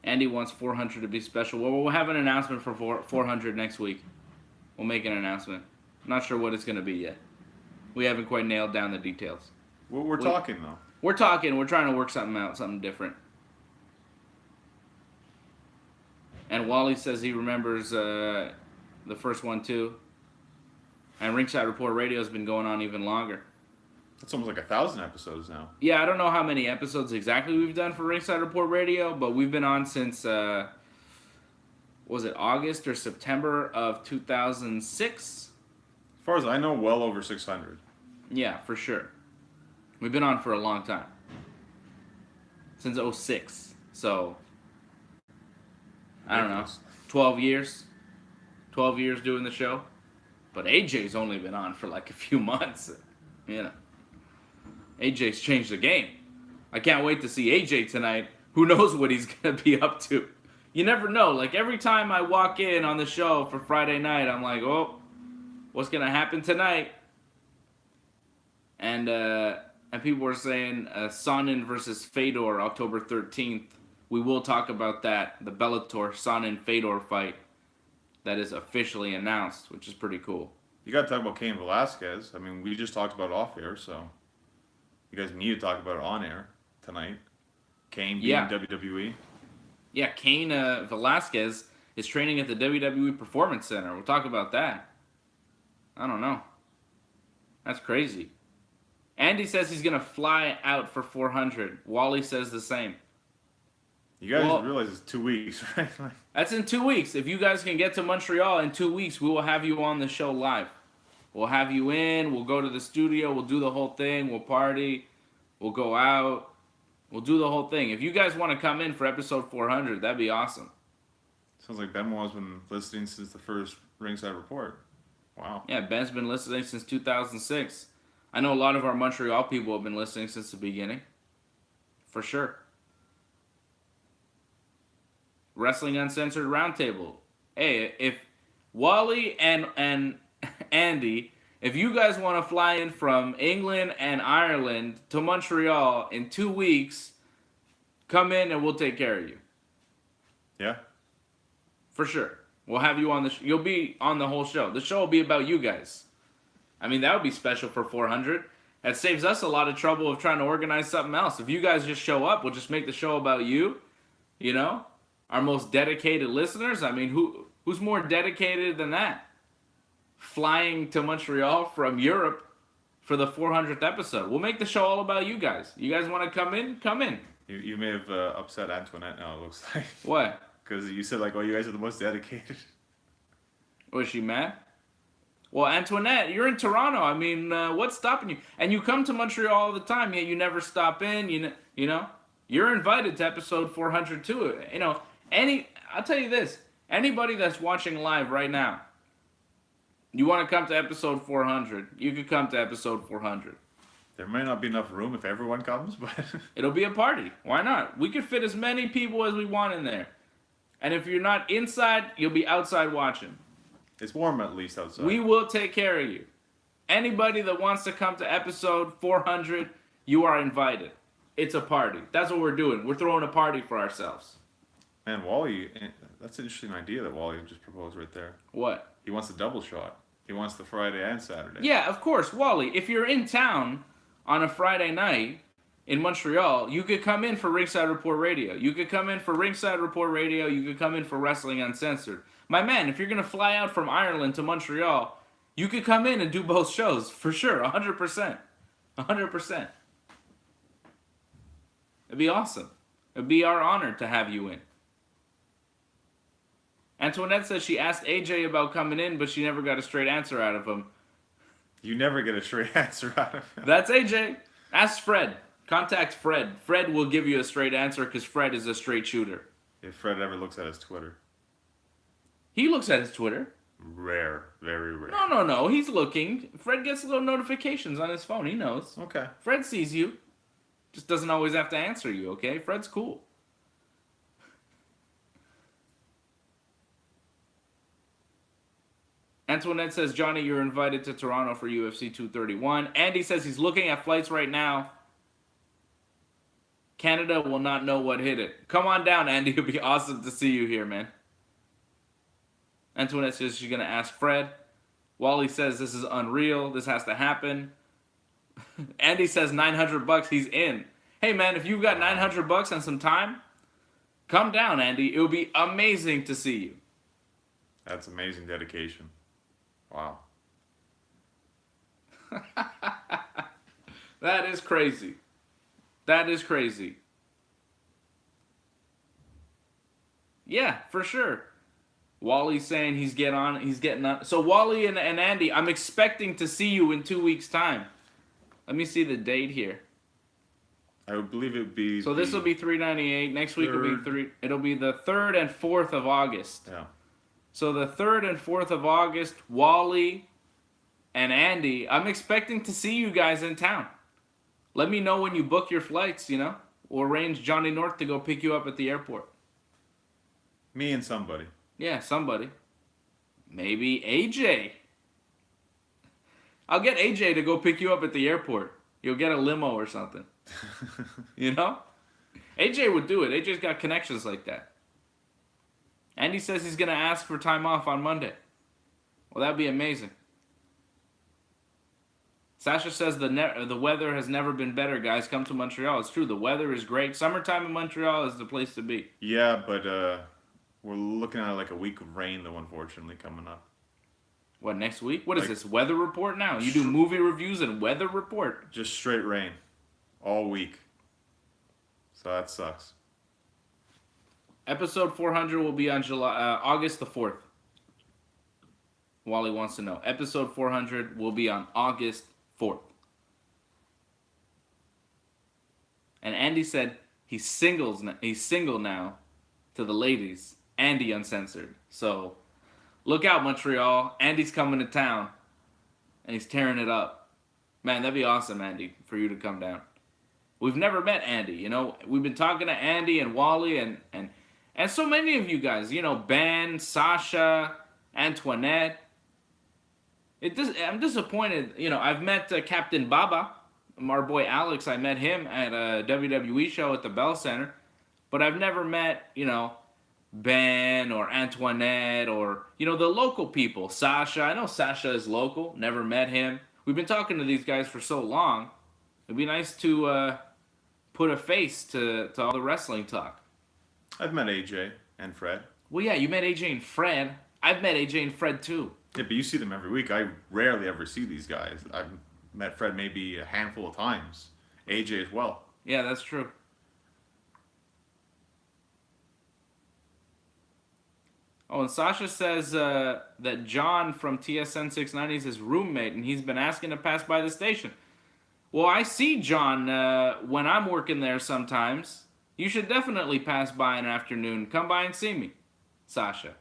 Andy wants 400 to be special. Well, we'll have an announcement for 400 next week. We'll make an announcement. I'm not sure what it's going to be yet. We haven't quite nailed down the details. We're talking, though. We're talking. We're trying to work something out, something different. And Wally says he remembers the first one, too. And Ringside Report Radio has been going on even longer. It's almost like 1,000 episodes now. Yeah, I don't know how many episodes exactly we've done for Ringside Report Radio, but we've been on since, was it August or September of 2006? As far as I know, well over 600. Yeah, for sure. We've been on for a long time. Since 06. So, I don't know, 12 years? 12 years doing the show? But AJ's only been on for like a few months, you know. AJ's changed the game. I can't wait to see AJ tonight. Who knows what he's going to be up to? You never know. Like, every time I walk in on the show for Friday night, I'm like, oh, what's going to happen tonight? And people were saying Sonnen versus Fedor, October 13th. We will talk about that, the Bellator Sonnen-Fedor fight that is officially announced, which is pretty cool. You got to talk about Cain Velasquez. I mean, we just talked about it off air, so you guys need to talk about it on air tonight. Cain being WWE. Yeah, Cain Velasquez is training at the WWE Performance Center. We'll talk about that. I don't know. That's crazy. Andy says he's going to fly out for 400. Wally says the same. You guys realize it's 2 weeks, right? That's in 2 weeks. If you guys can get to Montreal in 2 weeks, we will have you on the show live. We'll have you in. We'll go to the studio. We'll do the whole thing. We'll party. We'll go out. We'll do the whole thing. If you guys want to come in for episode 400, that'd be awesome. Sounds like Benoit's been listening since the first Ringside Report. Wow. Yeah, Ben's been listening since 2006. I know a lot of our Montreal people have been listening since the beginning. For sure. Wrestling Uncensored Roundtable. Hey, if Wally and Andy, if you guys want to fly in from England and Ireland to Montreal in 2 weeks, come in and we'll take care of you. Yeah? For sure. We'll have you on the you'll be on the whole show. The show will be about you guys. I mean, that would be special for 400. That saves us a lot of trouble of trying to organize something else. If you guys just show up, we'll just make the show about you, you know? Our most dedicated listeners. I mean, who's more dedicated than that? Flying to Montreal from Europe for the 400th episode. We'll make the show all about you guys. You guys want to come in? Come in. You may have upset Antoinette now, it looks like. What? Because you said, like, oh, you guys are the most dedicated. Was she mad? Well, Antoinette, you're in Toronto. I mean, what's stopping you? And you come to Montreal all the time, yet you never stop in. You know, you're invited to episode 400 too. You know, I'll tell you this. Anybody that's watching live right now, you want to come to episode 400, you could come to episode 400. There may not be enough room if everyone comes, but It'll be a party. Why not? We could fit as many people as we want in there. And if you're not inside, you'll be outside watching. it's warm at least outside. We will take care of you. Anybody that wants to come to episode 400, you are invited. It's a party. That's what we're doing. We're throwing a party for ourselves. Man, Wally, that's an interesting idea that Wally just proposed right there. What? He wants a double shot. He wants the Friday and Saturday. Yeah, of course, Wally. If you're in town on a Friday night in Montreal, you could come in for Ringside Report Radio. You could come in for Ringside Report Radio. You could come in for Wrestling Uncensored. My man, if you're going to fly out from Ireland to Montreal, you could come in and do both shows, for sure, 100%. 100%. It'd be awesome. It'd be our honor to have you in. Antoinette says she asked AJ about coming in, but she never got a straight answer out of him. You never get a straight answer out of him. That's AJ. Ask Fred. Contact Fred. Fred will give you a straight answer because Fred is a straight shooter. If Fred ever looks at his Twitter. He looks at his Twitter. Rare. Very rare. No. He's looking. Fred gets little notifications on his phone. He knows. Okay. Fred sees you. Just doesn't always have to answer you, okay? Fred's cool. Antoinette says, Johnny, you're invited to Toronto for UFC 231. Andy says he's looking at flights right now. Canada will not know what hit it. Come on down, Andy. It'll be awesome to see you here, man. Antoinette says she's going to ask Fred. Wally says this is unreal. This has to happen. Andy says $900. He's in. Hey, man, if you've got $900 and some time, come down, Andy. It will be amazing to see you. That's amazing dedication. Wow. That is crazy. That is crazy. Yeah, for sure. Wally's saying he's getting on. So Wally and Andy, I'm expecting to see you in 2 weeks' time. Let me see the date here. I would believe it would be. So this will be $398. Next week will be three. It'll be the 3rd and 4th of August. Yeah. So the 3rd and 4th of August, Wally and Andy, I'm expecting to see you guys in town. Let me know when you book your flights, you know. We'll arrange Johnny North to go pick you up at the airport. Me and somebody. Yeah, somebody. Maybe AJ. I'll get AJ to go pick you up at the airport. You'll get a limo or something. You know? AJ would do it. AJ's got connections like that. Andy says he's going to ask for time off on Monday. Well, that'd be amazing. Sasha says the weather has never been better, guys. Come to Montreal. It's true. The weather is great. Summertime in Montreal is the place to be. Yeah, but we're looking at like a week of rain, though, unfortunately, coming up. What, next week? What is this, weather report now? You do movie reviews and weather report? Just straight rain. All week. So that sucks. Episode 400 will be on August the 4th. Wally wants to know. Episode 400 will be on August 4th. And Andy said he's single now to the ladies. Andy Uncensored. So look out, Montreal. Andy's coming to town. And he's tearing it up. Man, that'd be awesome, Andy, for you to come down. We've never met Andy, you know. We've been talking to Andy and Wally and so many of you guys, you know, Ben, Sasha, Antoinette. I'm disappointed. You know, I've met Captain Baba, our boy Alex. I met him at a WWE show at the Bell Center. But I've never met, you know, Ben or Antoinette or, you know, the local people. Sasha. I know Sasha is local. Never met him. We've been talking to these guys for so long. It'd be nice to put a face to all the wrestling talk. I've met AJ and Fred. Well, yeah, you met AJ and Fred. I've met AJ and Fred, too. Yeah, but you see them every week. I rarely ever see these guys. I've met Fred maybe a handful of times. AJ as well. Yeah, that's true. Oh, and Sasha says that John from TSN 690 is his roommate, and he's been asking to pass by the station. Well, I see John when I'm working there sometimes. You should definitely pass by an afternoon. Come by and see me, Sasha.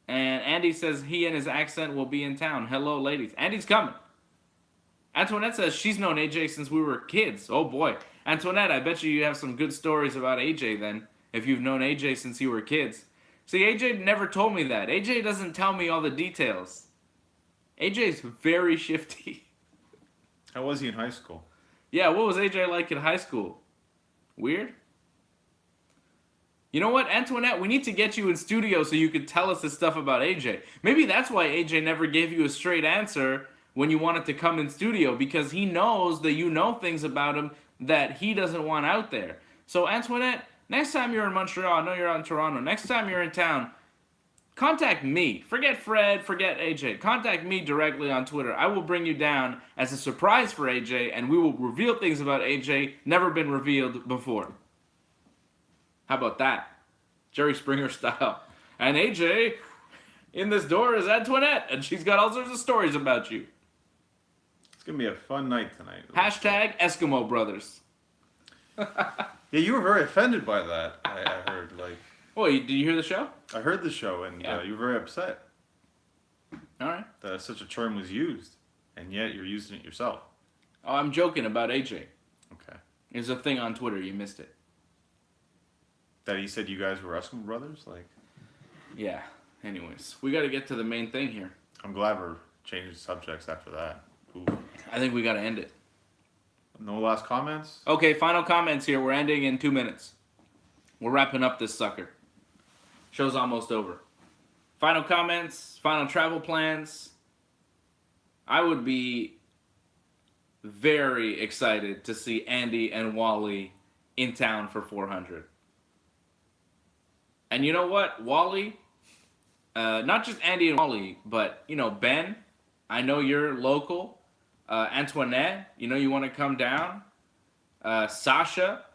And Andy says he and his accent will be in town. Hello, ladies. Andy's coming. Antoinette says she's known AJ since we were kids. Oh, boy. Antoinette, I bet you have some good stories about AJ then, if you've known AJ since you were kids. See, AJ never told me that. AJ doesn't tell me all the details. AJ's very shifty. How was he in high school? Yeah, what was AJ like in high school? Weird? You know what, Antoinette? We need to get you in studio so you could tell us this stuff about AJ. Maybe that's why AJ never gave you a straight answer when you wanted to come in studio, because he knows that you know things about him that he doesn't want out there. So, Antoinette, next time you're in Montreal, I know you're out in Toronto, next time you're in town, contact me. Forget Fred, forget AJ. Contact me directly on Twitter. I will bring you down as a surprise for AJ, and we will reveal things about AJ never been revealed before. How about that? Jerry Springer style. And AJ, in this door is Antoinette, and she's got all sorts of stories about you. It's gonna be a fun night tonight. Hashtag Eskimo Brothers. Yeah, you were very offended by that. I heard. Like, Oh, did you hear the show? I heard the show, and Yeah. you were very upset All right. that such a term was used, and yet you're using it yourself. Oh, I'm joking about AJ. Okay. There's a thing on Twitter. You missed it. That he said you guys were Eskimo brothers. Like, Yeah. Anyways, we got to get to the main thing here. I'm glad we're changing subjects after that. Ooh. I think we got to end it. No last comments. Okay, final comments here. We're ending in 2 minutes. We're wrapping up this sucker. Show's almost over. Final comments, final travel plans. I would be very excited to see Andy and Wally in town for 400. And you know what? Wally, not just Andy and Wally, but, Ben, I know you're local. Antoinette, you want to come down. Sasha,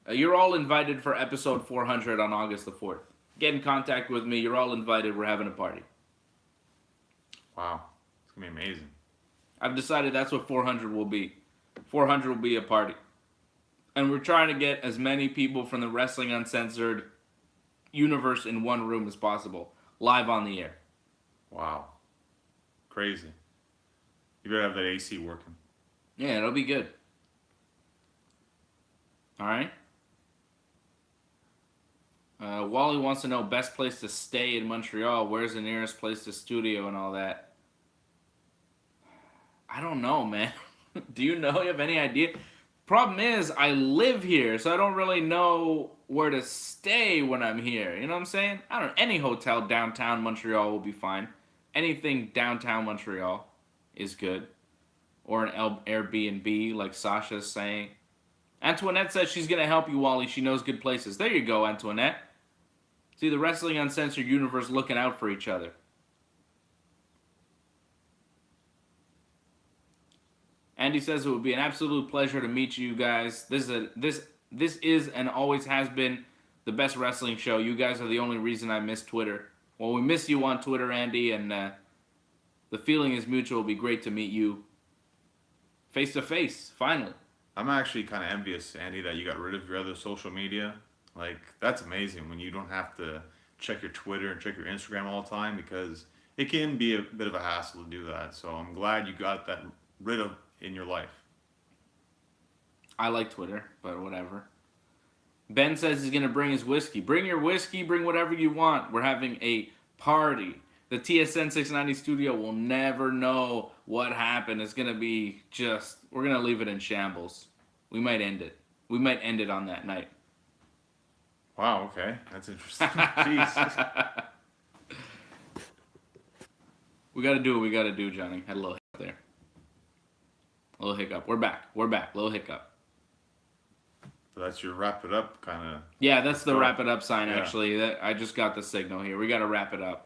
you're all invited for episode 400 on August the 4th. Get in contact with me. You're all invited. We're having a party. Wow, it's gonna be amazing. I've decided that's what 400 will be. 400 will be a party. And we're trying to get as many people from the Wrestling Uncensored universe in one room as possible, live on the air. Wow, crazy. You better have that AC working. Yeah, it'll be good. All right. Wally wants to know best place to stay in Montreal. Where's the nearest place to studio and all that? I don't know, man. Do you know? You have any idea? Problem is, I live here, so I don't really know where to stay when I'm here. You know what I'm saying? I don't know. Any hotel downtown Montreal will be fine. Anything downtown Montreal is good. Or an Airbnb, like Sasha's saying. Antoinette says she's going to help you, Wally. She knows good places. There you go, Antoinette. See, the Wrestling Uncensored universe looking out for each other. Andy says it would be an absolute pleasure to meet you guys. This is and always has been the best wrestling show. You guys are the only reason I miss Twitter. Well, we miss you on Twitter, Andy, and the feeling is mutual. It'll be great to meet you face to face, finally. I'm actually kind of envious, Andy, that you got rid of your other social media. Like, that's amazing when you don't have to check your Twitter and check your Instagram all the time, because it can be a bit of a hassle to do that. So I'm glad you got that rid of in your life. I like Twitter, but whatever. Ben says he's going to bring his whiskey. Bring your whiskey, bring whatever you want. We're having a party. The TSN 690 studio will never know what happened. It's going to be just, we're going to leave it in shambles. We might end it. We might end it on that night. Wow, okay. That's interesting. Jeez. We got to do what we got to do, Johnny. Had a little hiccup there. A little hiccup. We're back. We're back. Little hiccup. So that's your wrap it up kind of. Yeah, that's the Cool. wrap it up sign, Yeah. actually. I just got the signal here. We got to wrap it up.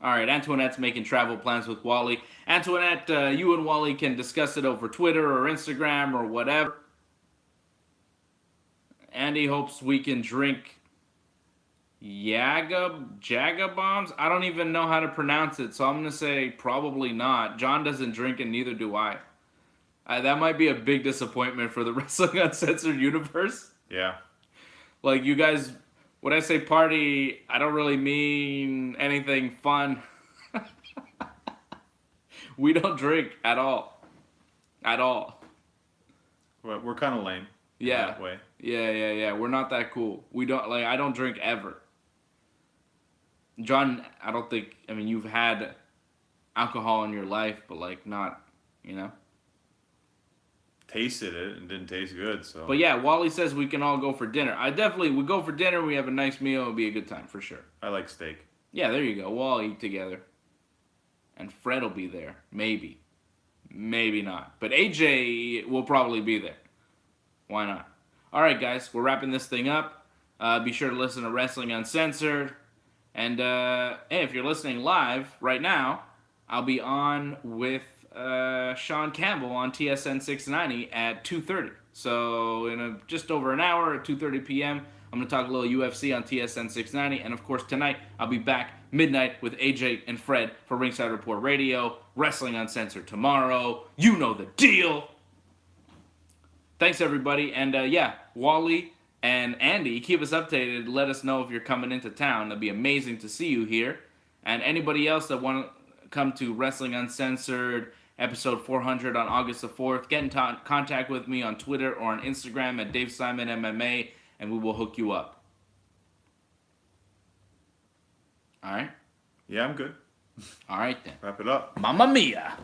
All right, Antoinette's making travel plans with Wally. Antoinette, you and Wally can discuss it over Twitter or Instagram or whatever. Andy hopes we can drink Jaga bombs. I don't even know how to pronounce it, so I'm going to say probably not. John doesn't drink and neither do I. That might be a big disappointment for the Wrestling Uncensored universe. Yeah. Like, you guys, when I say party, I don't really mean anything fun. We don't drink at all. At all. Well, we're kind of lame. in Yeah. That way. Yeah. We're not that cool. We don't, like, I don't drink ever. John, I don't think, I mean, you've had alcohol in your life, but, like, not, you know? Tasted it and didn't taste good, so. But yeah, Wally says we can all go for dinner. I definitely would go for dinner. We have a nice meal. It'll be a good time for sure. I like steak. Yeah, there you go. We'll all eat together. And Fred will be there. Maybe. Maybe not. But AJ will probably be there. Why not? All right, guys. We're wrapping this thing up. Be sure to listen to Wrestling Uncensored. And hey, if you're listening live right now, I'll be on with Sean Campbell on TSN 690 at 2:30. So in just over an hour at 2:30 p.m., I'm going to talk a little UFC on TSN 690. And of course, tonight I'll be back midnight with AJ and Fred for Ringside Report Radio. Wrestling Uncensored tomorrow. You know the deal. Thanks, everybody. And yeah, Wally and Andy, keep us updated. Let us know if you're coming into town. That'd be amazing to see you here. And anybody else that want to come to Wrestling Uncensored episode 400 on August the 4th, get in contact with me on Twitter or on Instagram at Dave Simon MMA, and we will hook you up. All right? Yeah, I'm good. All right, then. Wrap it up. Mamma mia!